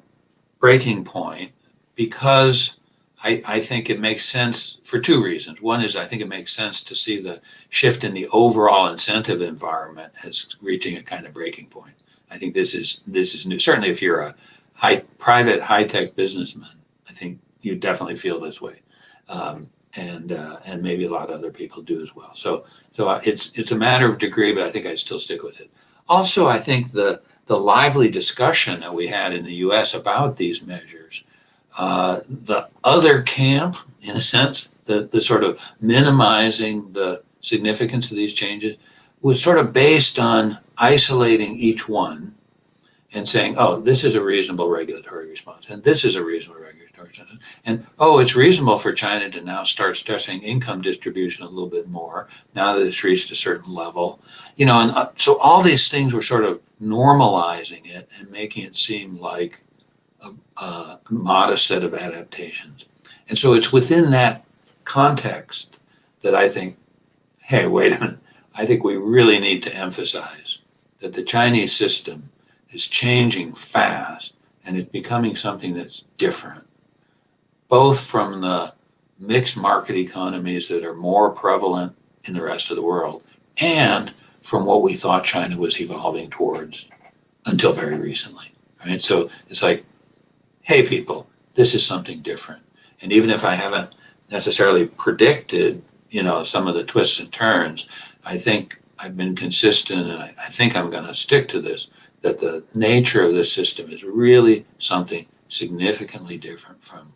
breaking point because I think it makes sense for two reasons. One is I think it makes sense to see the shift in the overall incentive environment as reaching a kind of breaking point. I think this is new. Certainly, if you're a private high-tech businessman, I think you definitely feel this way. and maybe a lot of other people do as well. So it's a matter of degree, but I think I'd still stick with it. Also, I think the lively discussion that we had in the U.S. about these measures, the other camp, in a sense, the sort of minimizing the significance of these changes, was sort of based on isolating each one and saying, oh, this is a reasonable regulatory response, and this is a reasonable regulatory response. And, oh, it's reasonable for China to now start stressing income distribution a little bit more now that it's reached a certain level. You know, and so all these things were sort of normalizing it and making it seem like a modest set of adaptations. And so it's within that context that I think, hey, wait a minute, I think we really need to emphasize that the Chinese system is changing fast and it's becoming something that's different, both from the mixed market economies that are more prevalent in the rest of the world and from what we thought China was evolving towards until very recently, right? So it's like, hey, people, this is something different. And even if I haven't necessarily predicted, you know, some of the twists and turns, I think I've been consistent, and I think I'm going to stick to this, that the nature of this system is really something significantly different from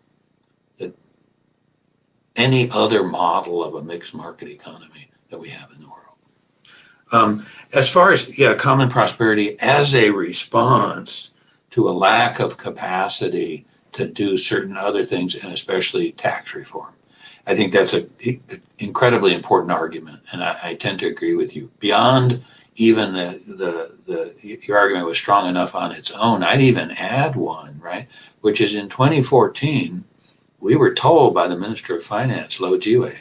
any other model of a mixed market economy that we have in the world. As far as, common prosperity as a response to a lack of capacity to do certain other things, and especially tax reform, I think that's an incredibly important argument, and I tend to agree with you. Beyond even your argument was strong enough on its own, I'd even add one, right? Which is in 2014, we were told by the Minister of Finance, Lo Jiwei,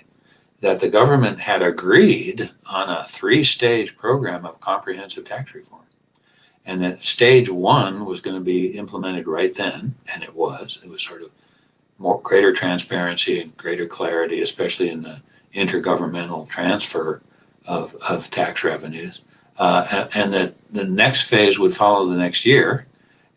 that the government had agreed on a 3-stage program of comprehensive tax reform. And that stage 1 was going to be implemented right then, and it was. It was sort of more greater transparency and greater clarity, especially in the intergovernmental transfer of tax revenues. And that the next phase would follow the next year,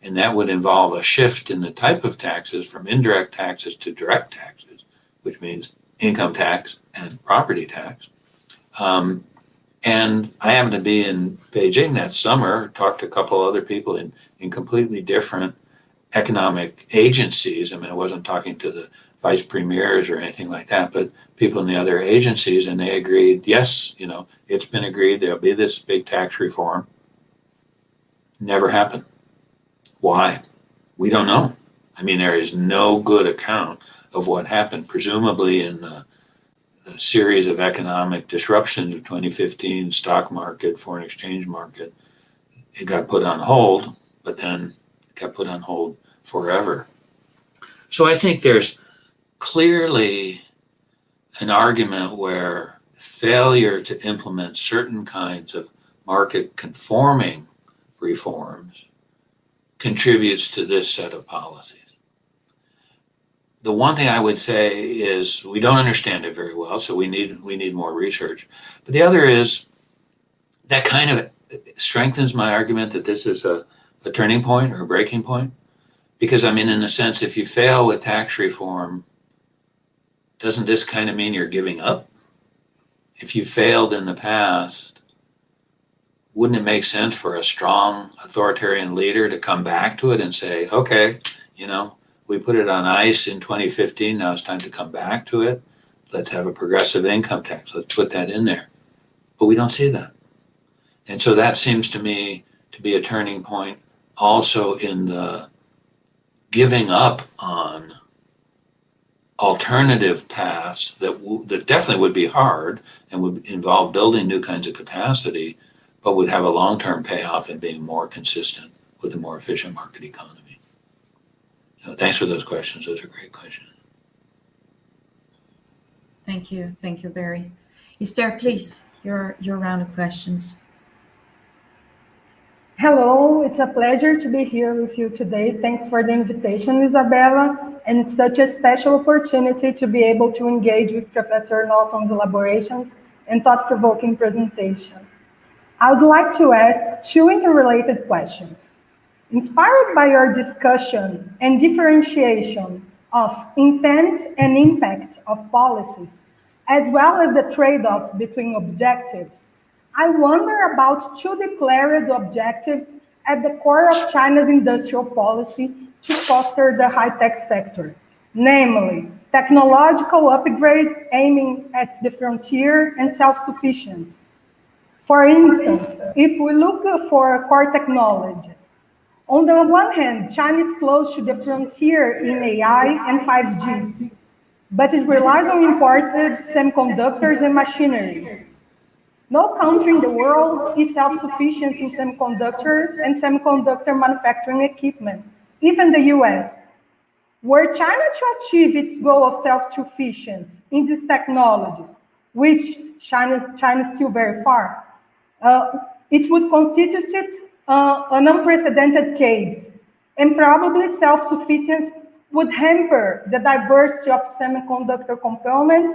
and that would involve a shift in the type of taxes from indirect taxes to direct taxes, which means income tax and property tax. And I happened to be in Beijing that summer, talked to a couple other people in completely different economic agencies. I mean, I wasn't talking to the vice premiers or anything like that, but people in the other agencies, and they agreed, yes, you know, it's been agreed there'll be this big tax reform. Never happened. Why? We don't know. I mean, there is no good account of what happened. Presumably in the series of economic disruptions of 2015, stock market, foreign exchange market, it got put on hold, but then got put on hold forever. So I think there's clearly an argument where failure to implement certain kinds of market conforming reforms contributes to this set of policies. The one thing I would say is we don't understand it very well, so we need more research. But the other is that kind of strengthens my argument that this is a turning point or a breaking point. Because I mean, in a sense, if you fail with tax reform, doesn't this kind of mean you're giving up? If you failed in the past, wouldn't it make sense for a strong authoritarian leader to come back to it and say, okay, you know, we put it on ice in 2015, now it's time to come back to it. Let's have a progressive income tax. Let's put that in there. But we don't see that. And so that seems to me to be a turning point also in the giving up on alternative paths that definitely would be hard and would involve building new kinds of capacity, but would have a long-term payoff in being more consistent with a more efficient market economy. So thanks for those questions. Those are great questions. Thank you. Thank you, Barry. Esther, please, your round of questions. Hello, it's a pleasure to be here with you today. Thanks for the invitation, Isabella, and it's such a special opportunity to be able to engage with Professor Norton's elaborations and thought-provoking presentation. I would like to ask 2 interrelated questions. Inspired by your discussion and differentiation of intent and impact of policies, as well as the trade-off between objectives, I wonder about two declared objectives at the core of China's industrial policy to foster the high-tech sector, namely technological upgrade aiming at the frontier and self-sufficiency. For instance, if we look for core technologies, on the one hand, China is close to the frontier in AI and 5G, but it relies on imported semiconductors and machinery. No country in the world is self-sufficient in semiconductor and semiconductor manufacturing equipment, even the US. Were China to achieve its goal of self-sufficiency in these technologies, which China is still very far, it would constitute an unprecedented case, and probably self-sufficiency would hamper the diversity of semiconductor components,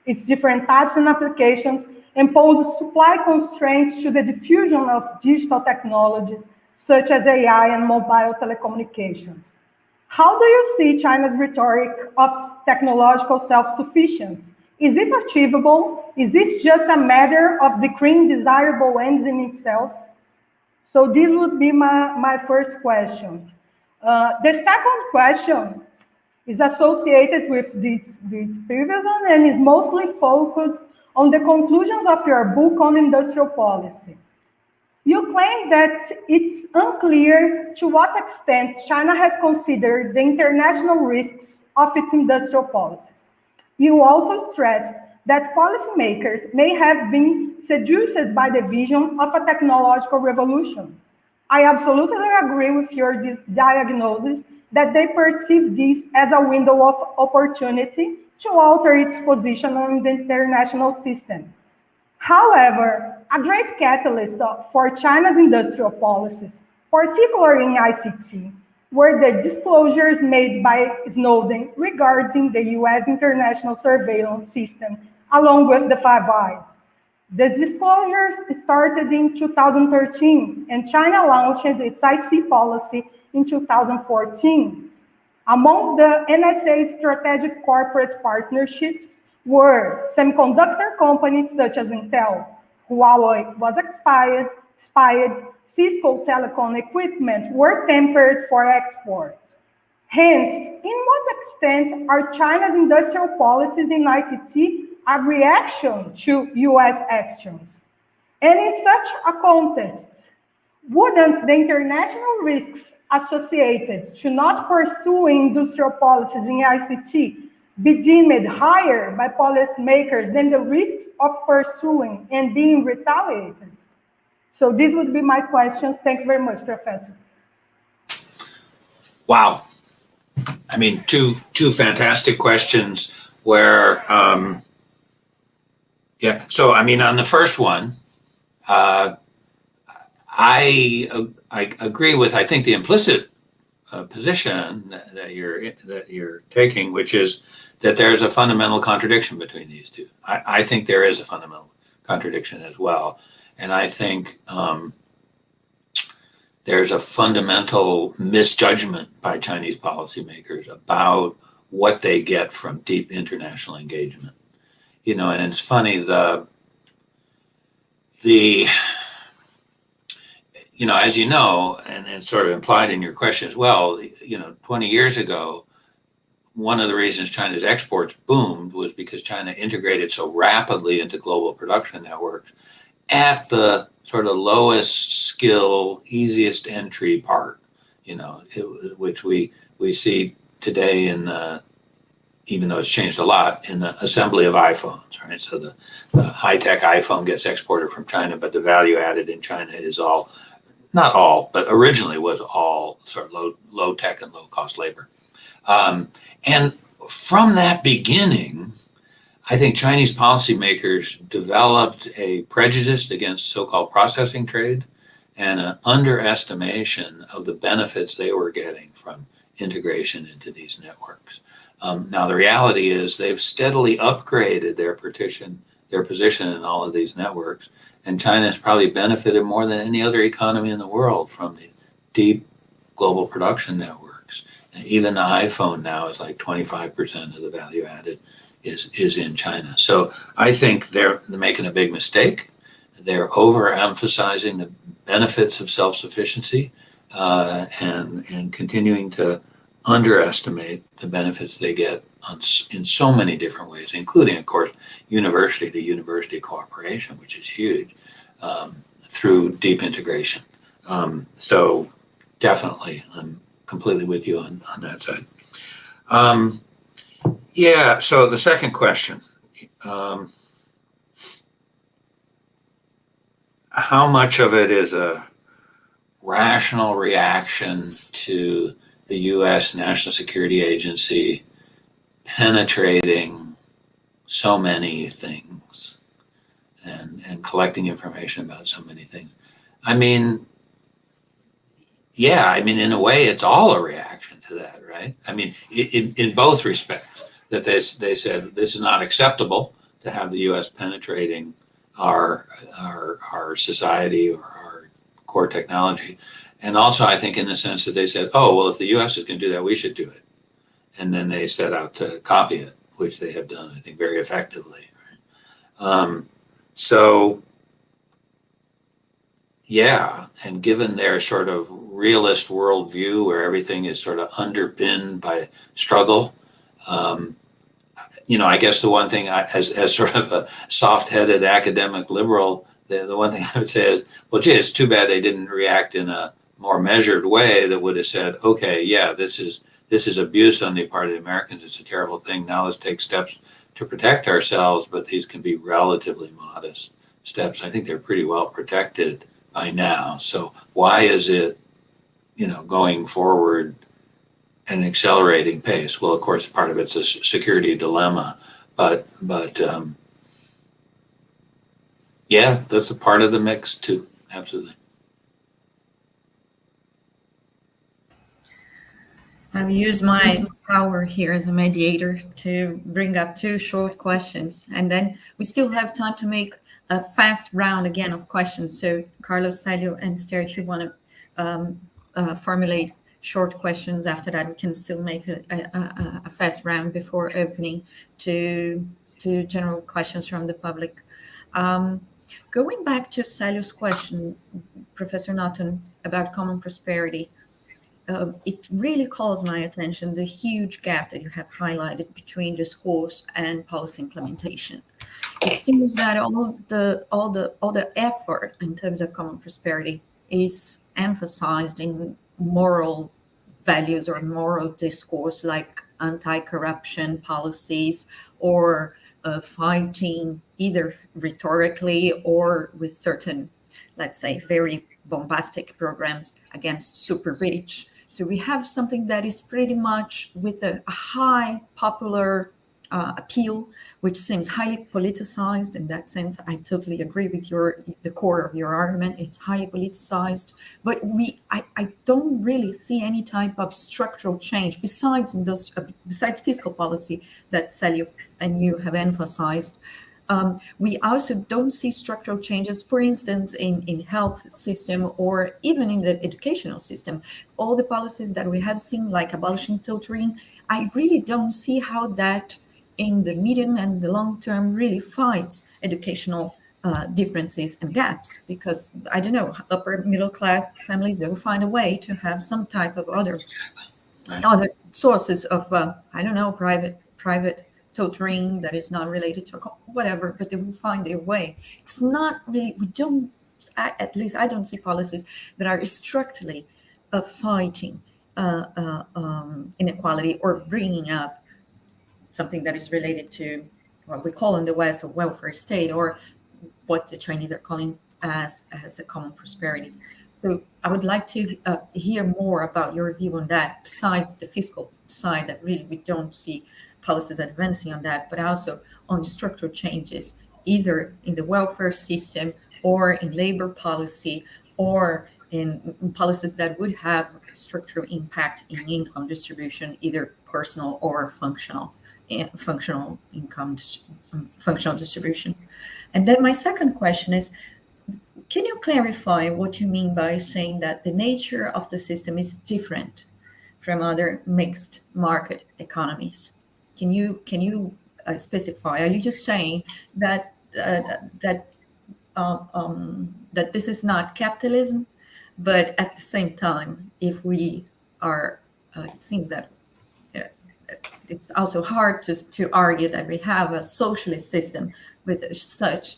its different types and applications, and pose supply constraints to the diffusion of digital technologies such as AI and mobile telecommunications. How do you see China's rhetoric of technological self-sufficiency? Is it achievable? Is this just a matter of decreeing desirable ends in itself? So this would be my first question. The second question is associated with this previous one and is mostly focused on the conclusions of your book on industrial policy. You claim that it's unclear to what extent China has considered the international risks of its industrial policies. You also stress that policymakers may have been seduced by the vision of a technological revolution. I absolutely agree with your diagnosis that they perceive this as a window of opportunity to alter its position in the international system. However, a great catalyst for China's industrial policies, particularly in ICT, were the disclosures made by Snowden regarding the US international surveillance system, along with the Five Eyes. The disclosures started in 2013, and China launched its IC policy in 2014. Among the NSA's strategic corporate partnerships were semiconductor companies such as Intel, Huawei was spied, Cisco telecom equipment were tempered for exports. Hence, in what extent are China's industrial policies in ICT a reaction to US actions? And in such a context, wouldn't the international risks associated to not pursuing industrial policies in ICT be deemed higher by policymakers than the risks of pursuing and being retaliated? So these would be my questions. Thank you very much, Professor. Wow. I mean, two fantastic questions where, yeah. So, I mean, on the first one, I agree with, I think, the implicit position that you're taking, which is that there's a fundamental contradiction between these two. I think there is a fundamental contradiction as well. And I think there's a fundamental misjudgment by Chinese policymakers about what they get from deep international engagement. You know, and it's funny, you know, as you know, and it's sort of implied in your question as well, you know, 20 years ago, one of the reasons China's exports boomed was because China integrated so rapidly into global production networks at the sort of lowest skill, easiest entry part, you know, which we see today in even though it's changed a lot, in the assembly of iPhones, right? So the high-tech iPhone gets exported from China, but the value added in China is all, not all, but originally was all sort of low tech and low cost labor. And from that beginning, I think Chinese policymakers developed a prejudice against so-called processing trade and an underestimation of the benefits they were getting from integration into these networks. Now, the reality is they've steadily upgraded their position in all of these networks, and China has probably benefited more than any other economy in the world from the deep global production networks Even the iPhone now is like 25% of the value added is in China. So I think they're making a big mistake. They're overemphasizing the benefits of self-sufficiency and continuing to underestimate the benefits they get in so many different ways, including, of course, university to university cooperation, which is huge, through deep integration. So definitely, I'm completely with you on that side. Yeah, so the second question, how much of it is a rational reaction to the U.S. National Security Agency penetrating so many things and collecting information about so many things? I mean, yeah, I mean, in a way, it's all a reaction to that, right? I mean, in both respects, that they said this is not acceptable to have the U.S. penetrating our society or our core technology. And also, I think in the sense that they said, oh, well, if the U.S. is going to do that, we should do it. And then they set out to copy it, which they have done, I think, very effectively. Right? So, yeah, and given their sort of realist worldview where everything is sort of underpinned by struggle, you know, I guess the one thing as sort of a soft-headed academic liberal, the one thing I would say is, well, gee, it's too bad they didn't react in a more measured way that would have said, okay, yeah, this is abuse on the part of the Americans. It's a terrible thing. Now let's take steps to protect ourselves, but these can be relatively modest steps. I think they're pretty well protected by now. So why is it, you know, going forward at an accelerating pace? Well, of course, part of it's a security dilemma, but yeah, that's a part of the mix too. Absolutely. I'll use my power here as a mediator to bring up two short questions, and then we still have time to make a fast round again of questions. So Carlos, Celio, and Esther, if you want to formulate short questions after that, we can still make a fast round before opening to general questions from the public. Going back to Celio's question, Professor Naughton, about common prosperity, it really calls my attention the huge gap that you have highlighted between discourse and policy implementation. It seems that all the effort in terms of common prosperity is emphasized in moral values or moral discourse, like anti-corruption policies or fighting either rhetorically or with certain, let's say, very bombastic programs against super rich. So we have something that is pretty much with a high popular appeal, which seems highly politicized. In that sense, I totally agree with the core of your argument. It's highly politicized, but I don't really see any type of structural change besides fiscal policy that Celio and you have emphasized. We also don't see structural changes, for instance, in health system or even in the educational system. All the policies that we have seen, like abolishing tutoring, I really don't see how that in the medium and the long term really fights educational differences and gaps, because I don't know, upper middle class families, they'll find a way to have some type of other sources of I don't know, private tutoring that is not related to whatever, but they will find their way. It's not really, at least I don't see policies that are structurally fighting inequality or bringing up something that is related to what we call in the West a welfare state, or what the Chinese are calling as a common prosperity. So I would like to hear more about your view on that, besides the fiscal side that really we don't see policies advancing on that, but also on structural changes, either in the welfare system or in labor policy or in policies that would have structural impact in income distribution, either personal or functional income, functional distribution. And then my second question is, can you clarify what you mean by saying that the nature of the system is different from other mixed market economies? Can you specify? Are you just saying that that this is not capitalism, but at the same time, if we are, it seems that it's also hard to argue that we have a socialist system with such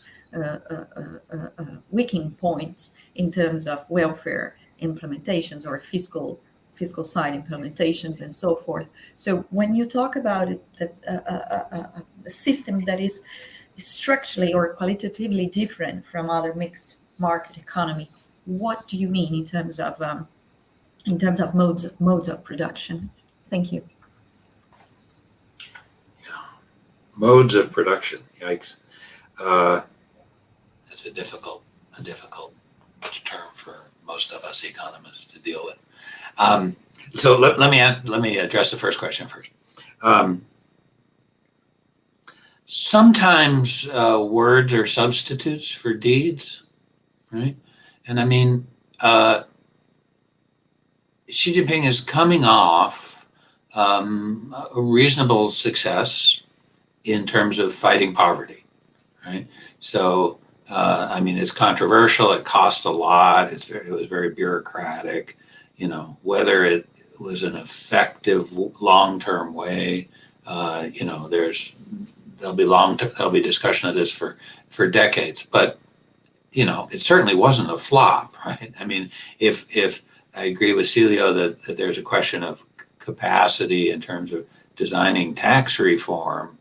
weakening points in terms of welfare implementations or fiscal side implementations and so forth. So when you talk about it, a system that is structurally or qualitatively different from other mixed market economies, what do you mean in terms of modes of production? Thank you. Modes of production. Yikes. It's a difficult term for most of us economists to deal with. So let me address the first question first. Sometimes words are substitutes for deeds, right? And I mean, Xi Jinping is coming off a reasonable success in terms of fighting poverty, right? So, I mean, it's controversial. It cost a lot. It was very bureaucratic. You know, whether it was an effective long-term way, you know, there'll be discussion of this for decades. But you know, it certainly wasn't a flop, right? I mean, if I agree with Celio that there's a question of capacity in terms of designing tax reform,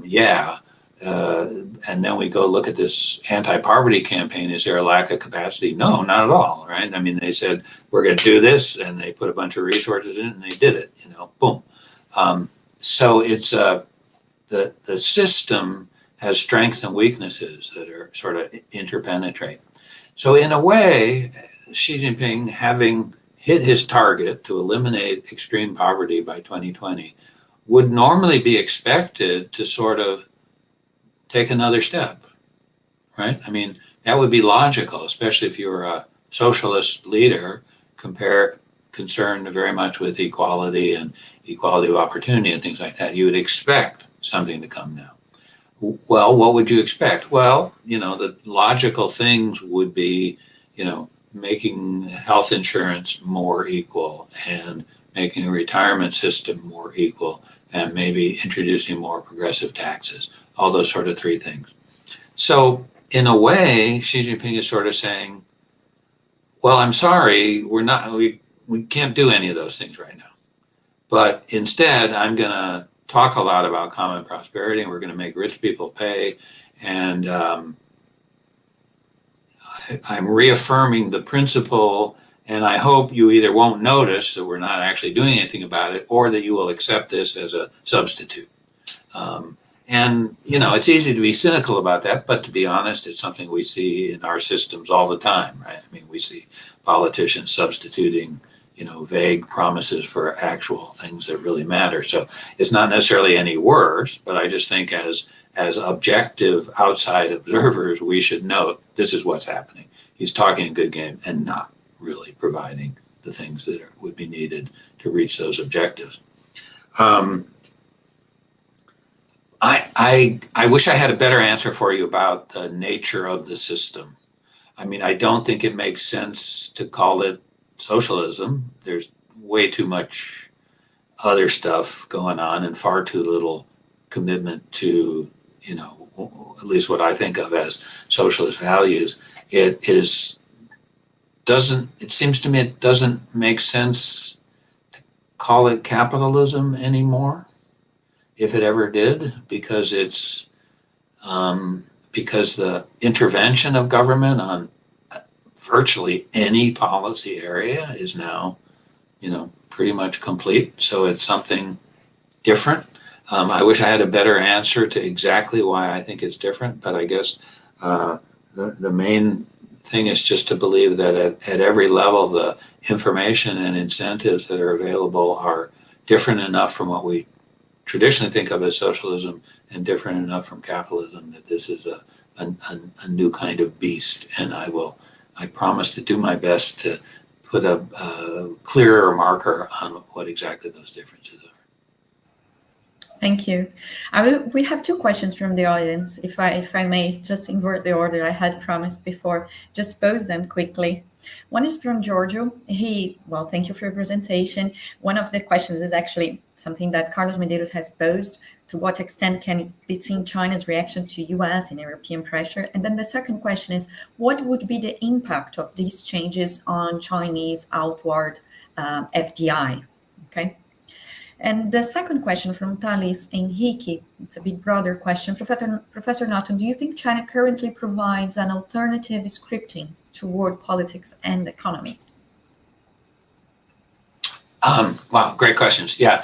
yeah. And then we go look at this anti-poverty campaign. Is there a lack of capacity? No, not at all, right? I mean, they said, we're going to do this, and they put a bunch of resources in it, and they did it, you know, boom. So it's the system has strengths and weaknesses that are sort of interpenetrate. So in a way, Xi Jinping, having hit his target to eliminate extreme poverty by 2020, would normally be expected to sort of take another step, right? I mean, that would be logical, especially if you're a socialist leader concerned very much with equality and equality of opportunity and things like that. You would expect something to come now. Well, what would you expect? Well, you know, the logical things would be, you know, making health insurance more equal and making a retirement system more equal and maybe introducing more progressive taxes, all those sort of three things. So in a way, Xi Jinping is sort of saying, well, I'm sorry, we can't do any of those things right now. But instead, I'm going to talk a lot about common prosperity, and we're going to make rich people pay. And I'm reaffirming the principle, and I hope you either won't notice that we're not actually doing anything about it, or that you will accept this as a substitute. And, you know, it's easy to be cynical about that, but to be honest, it's something we see in our systems all the time, right? I mean, we see politicians substituting, you know, vague promises for actual things that really matter. So it's not necessarily any worse, but I just think as objective outside observers, we should note this is what's happening. He's talking a good game and not really providing the things that would be needed to reach those objectives. I wish I had a better answer for you about the nature of the system. I mean, I don't think it makes sense to call it socialism. There's way too much other stuff going on and far too little commitment to, you know, at least what I think of as socialist values. It seems to me it doesn't make sense to call it capitalism anymore, if it ever did, because it's because the intervention of government on virtually any policy area is now, you know, pretty much complete. So it's something different. I wish I had a better answer to exactly why I think it's different, but I guess the main thing is just to believe that at every level, the information and incentives that are available are different enough from what we traditionally think of as socialism and different enough from capitalism that this is a new kind of beast. And I promise to do my best to put a clearer marker on what exactly those differences are. Thank you. We have two questions from the audience. If I may just invert the order I had promised before, just pose them quickly. One is from Giorgio. Thank you for your presentation. One of the questions is actually something that Carlos Medeiros has posed. To what extent can it be seen China's reaction to US and European pressure? And then the second question is, what would be the impact of these changes on Chinese outward FDI? Okay. And the second question from Thales Henrique, it's a bit broader question. Professor Norton, do you think China currently provides an alternative scripting to world politics and economy? Wow, great questions. Yeah.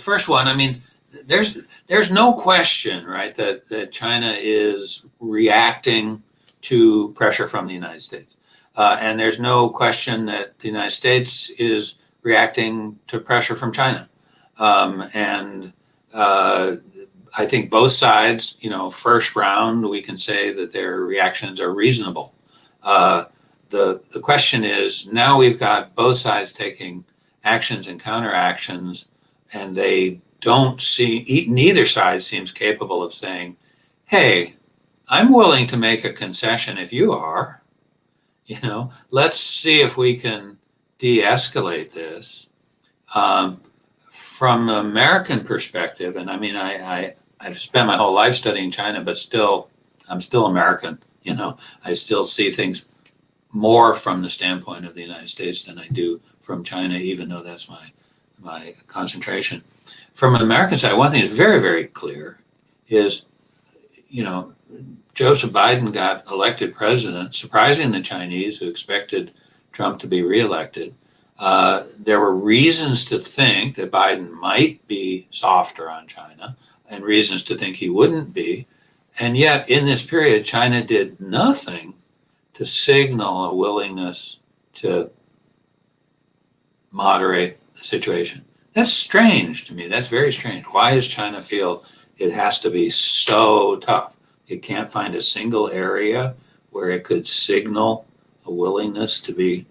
First one, I mean, there's no question, right, that China is reacting to pressure from the United States. And there's no question that the United States is reacting to pressure from China. I think both sides, first round, we can say that their reactions are reasonable. The question is, now we've got both sides taking actions and counteractions, and they don't see, neither side seems capable of saying, hey, I'm willing to make a concession if you are, let's see if we can de-escalate this. From the American perspective, and I mean, I've spent my whole life studying China, but I'm still American, I still see things more from the standpoint of the United States than I do from China, even though that's my concentration. From an American side, one thing that's very, very clear is, Joseph Biden got elected president, surprising the Chinese who expected Trump to be reelected. There were reasons to think that Biden might be softer on China and reasons to think he wouldn't be. And yet in this period, China did nothing to signal a willingness to moderate the situation. That's strange to me. That's very strange. Why does China feel it has to be so tough? It can't find a single area where it could signal a willingness to be,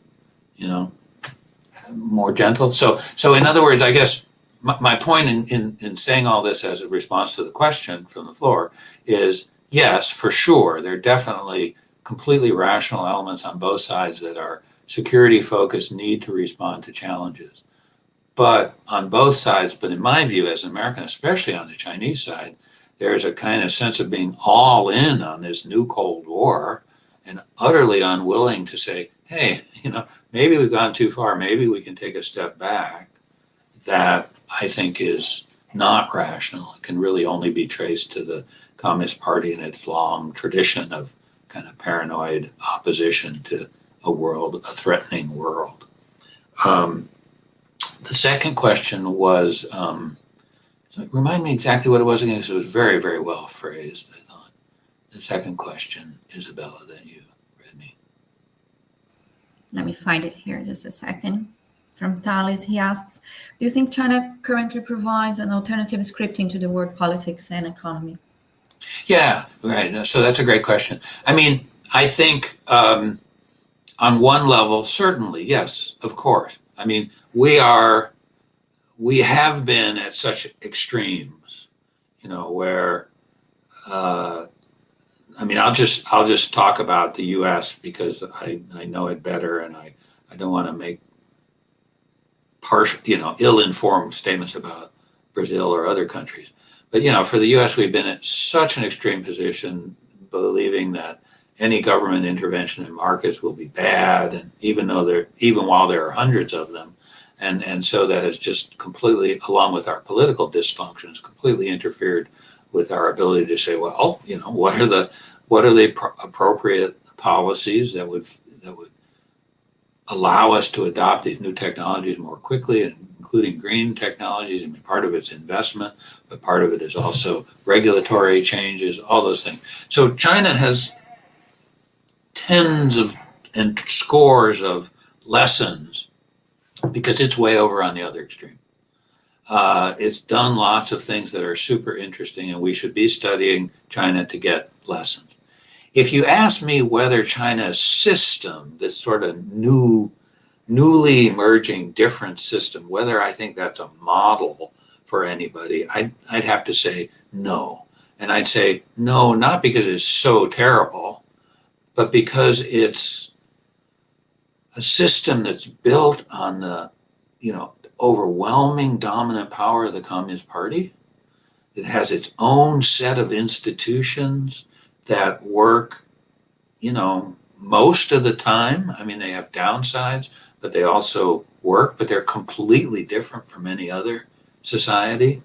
more gentle. So in other words, I guess my point in saying all this as a response to the question from the floor is, yes, for sure, there are definitely completely rational elements on both sides that are security focused, need to respond to challenges. But on both sides, but in my view as an American, especially on the Chinese side, there's a kind of sense of being all in on this new Cold War and utterly unwilling to say, hey, maybe we've gone too far, maybe we can take a step back. That I think is not rational. It can really only be traced to the Communist Party and its long tradition of kind of paranoid opposition to a threatening world. The second question was, remind me exactly what it was again, because it was very, very well phrased, I thought. The second question, Isabella, that you read me. Let me find it here just a second. From Thales, he asks, do you think China currently provides an alternative scripting to the world politics and economy? Yeah, right. So that's a great question. I mean, I think on one level, certainly, yes, of course. I mean, we have been at such extremes, where, I mean, I'll just talk about the U.S. because I know it better, and I don't want to make ill-informed statements about Brazil or other countries. But, for the U.S., we've been at such an extreme position, believing that any government intervention in markets will be bad, and even while there are hundreds of them. And so that has just completely, along with our political dysfunctions, completely interfered with our ability to say, well, what are the appropriate policies that would allow us to adopt these new technologies more quickly, including green technologies. I mean, part of it's investment, but part of it is also regulatory changes, all those things. So China has tens of and scores of lessons because it's way over on the other extreme. It's done lots of things that are super interesting, and we should be studying China to get lessons. if you ask me whether China's system, this sort of newly emerging different system, whether I think that's a model for anybody, I'd have to say no. And I'd say no, not because it's so terrible, but because it's a system that's built on the, overwhelming dominant power of the Communist Party. It has its own set of institutions that work, most of the time. I mean, they have downsides, but they also work, but they're completely different from any other society.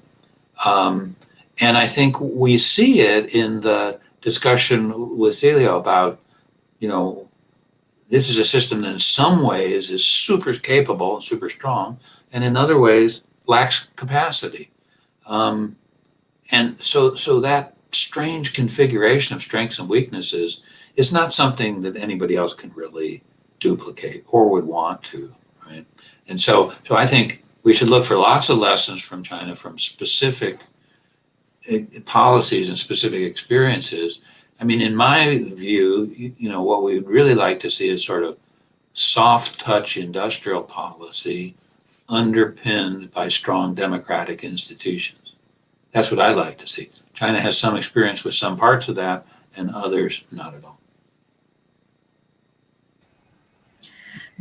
And I think we see it in the discussion with Celio about, this is a system that in some ways is super capable and super strong, and in other ways lacks capacity. And so that strange configuration of strengths and weaknesses is not something that anybody else can really duplicate or would want to, right? And so I think we should look for lots of lessons from China, from specific policies and specific experiences. I mean, in my view, what we'd really like to see is sort of soft touch industrial policy underpinned by strong democratic institutions. That's what I'd like to see. China has some experience with some parts of that and others not at all.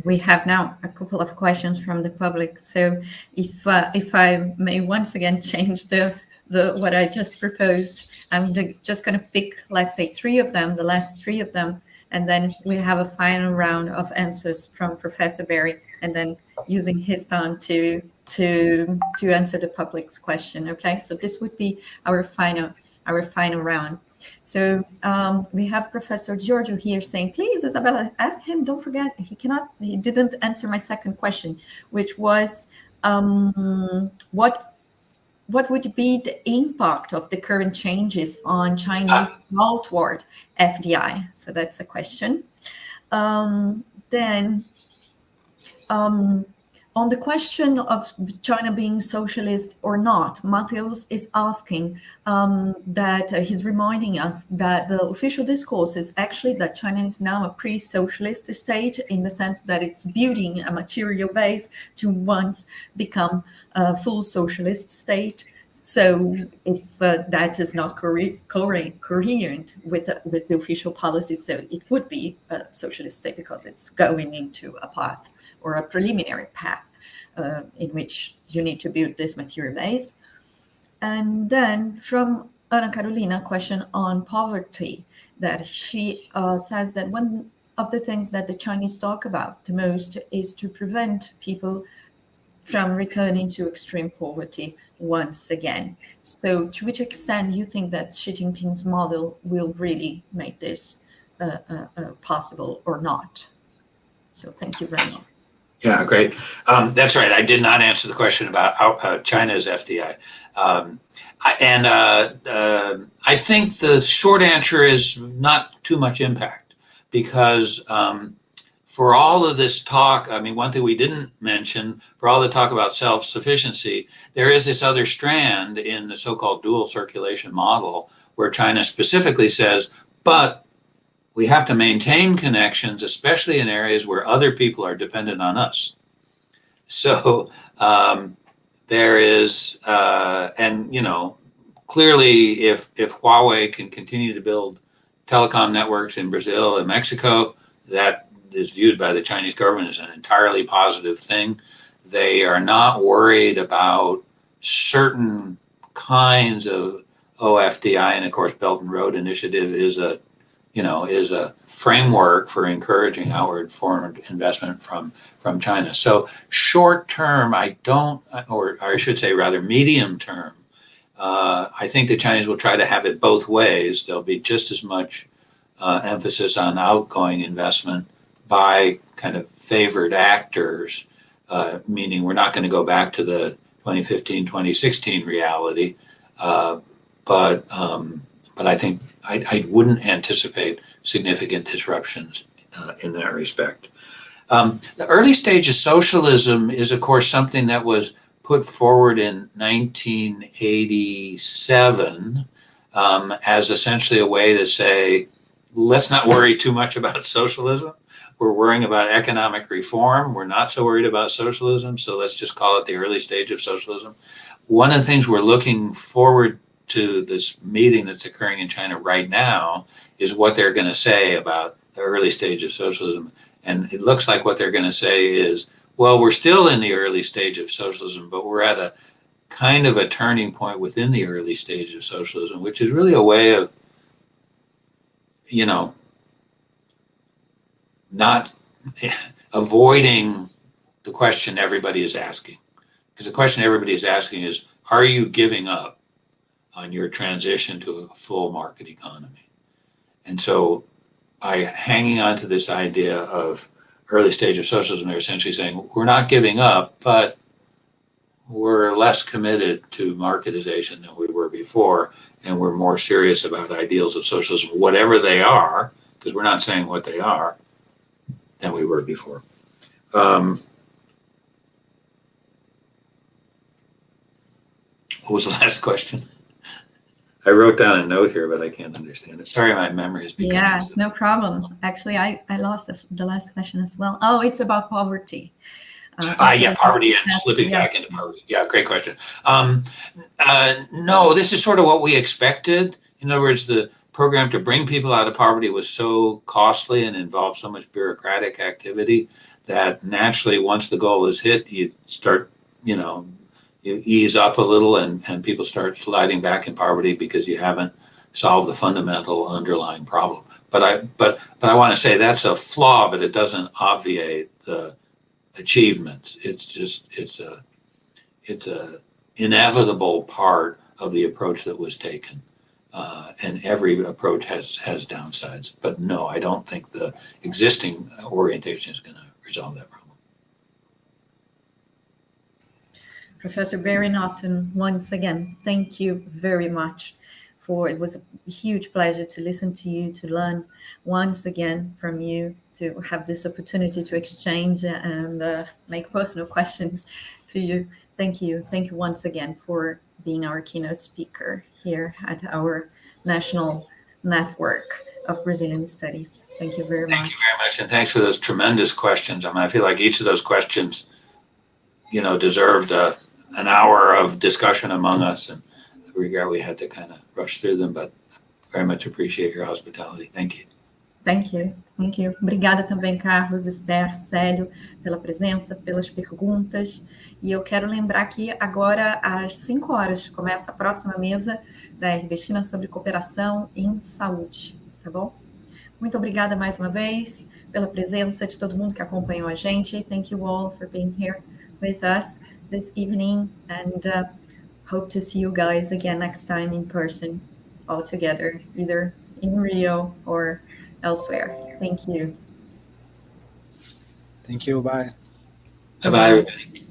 We have now a couple of questions from the public. So if I may once again change the what I just proposed, I'm just going to pick, let's say, 3 of them, the last 3 of them, and then we have a final round of answers from Professor Berry, and then using his time to answer the public's question. Okay, so this would be our final round. So we have Professor Giorgio here saying, please, Isabella, ask him, don't forget, he didn't answer my second question, which was what would be the impact of the current changes on Chinese outward FDI? So that's a question. Then on the question of China being socialist or not, Mateus is asking that he's reminding us that the official discourse is actually that China is now a pre-socialist state, in the sense that it's building a material base to once become a full socialist state. So if that is not coherent with the official policy, so it would be a socialist state because it's going into a path or a preliminary path in which you need to build this material base. And then from Ana Carolina, a question on poverty, that she says that one of the things that the Chinese talk about the most is to prevent people from returning to extreme poverty once again. So to which extent do you think that Xi Jinping's model will really make this possible or not? So thank you very much. Yeah, great. That's right. I did not answer the question about China's FDI. I think the short answer is not too much impact, because for all of this talk, I mean, one thing we didn't mention, for all the talk about self-sufficiency, there is this other strand in the so-called dual circulation model where China specifically says, but we have to maintain connections, especially in areas where other people are dependent on us. So there is, clearly if Huawei can continue to build telecom networks in Brazil and Mexico, that is viewed by the Chinese government as an entirely positive thing. They are not worried about certain kinds of OFDI, and of course, Belt and Road Initiative is a framework for encouraging outward foreign investment from China. So short term, I should say rather medium term, I think the Chinese will try to have it both ways. There'll be just as much emphasis on outgoing investment by kind of favored actors, meaning we're not going to go back to the 2015, 2016 reality, but I think I wouldn't anticipate significant disruptions in that respect. The early stage of socialism is, of course, something that was put forward in 1987 as essentially a way to say, let's not worry too much about socialism. We're worrying about economic reform. We're not so worried about socialism. So let's just call it the early stage of socialism. One of the things we're looking forward to this meeting that's occurring in China right now is what they're going to say about the early stage of socialism. And it looks like what they're going to say is, well, we're still in the early stage of socialism, but we're at a kind of a turning point within the early stage of socialism, which is really a way of, you know, not avoiding the question everybody is asking. Because the question everybody is asking is, are you giving up on your transition to a full market economy? And so by hanging on to this idea of early stage of socialism, they're essentially saying, we're not giving up, but we're less committed to marketization than we were before, and we're more serious about ideals of socialism, whatever they are, because we're not saying what they are, than we were before. What was the last question? I wrote down a note here, but I can't understand it. Sorry, my memory is becoming. Yeah, no problem. Actually, I lost the last question as well. Oh, it's about poverty. Yeah, poverty and slipping back into poverty. Yeah, great question. No, this is sort of what we expected. In other words, the program to bring people out of poverty was so costly and involved so much bureaucratic activity that naturally, once the goal is hit, you start, you ease up a little and people start sliding back in poverty because you haven't solved the fundamental underlying problem. But I want to say that's a flaw, but it doesn't obviate the achievements. It's a inevitable part of the approach that was taken. And every approach has downsides. But no, I don't think the existing orientation is going to resolve that problem. Professor Barry Naughton, once again, thank you very much it was a huge pleasure to listen to you, to learn once again from you, to have this opportunity to exchange and make personal questions to you. Thank you. Thank you once again for being our keynote speaker here at our National Network of Brazilian Studies. Thank you very much. Thank you very much. And thanks for those tremendous questions. I mean, I feel like each of those questions, deserved an hour of discussion among us, and I regret we had to kind of rush through them, but very much appreciate your hospitality. Thank you. Thank you. Thank you. Obrigada também, Carlos, Esther, Célio, pela presença, pelas perguntas. E eu quero lembrar que agora, às 5 horas, começa a próxima mesa da RB China sobre cooperação em saúde, tá bom? Muito obrigada mais uma vez pela presença de todo mundo que acompanhou a gente. Thank you all for being here with us this evening, and hope to see you guys again next time in person, all together, either in Rio or elsewhere. Thank you. Thank you. Bye. Bye-bye, everybody.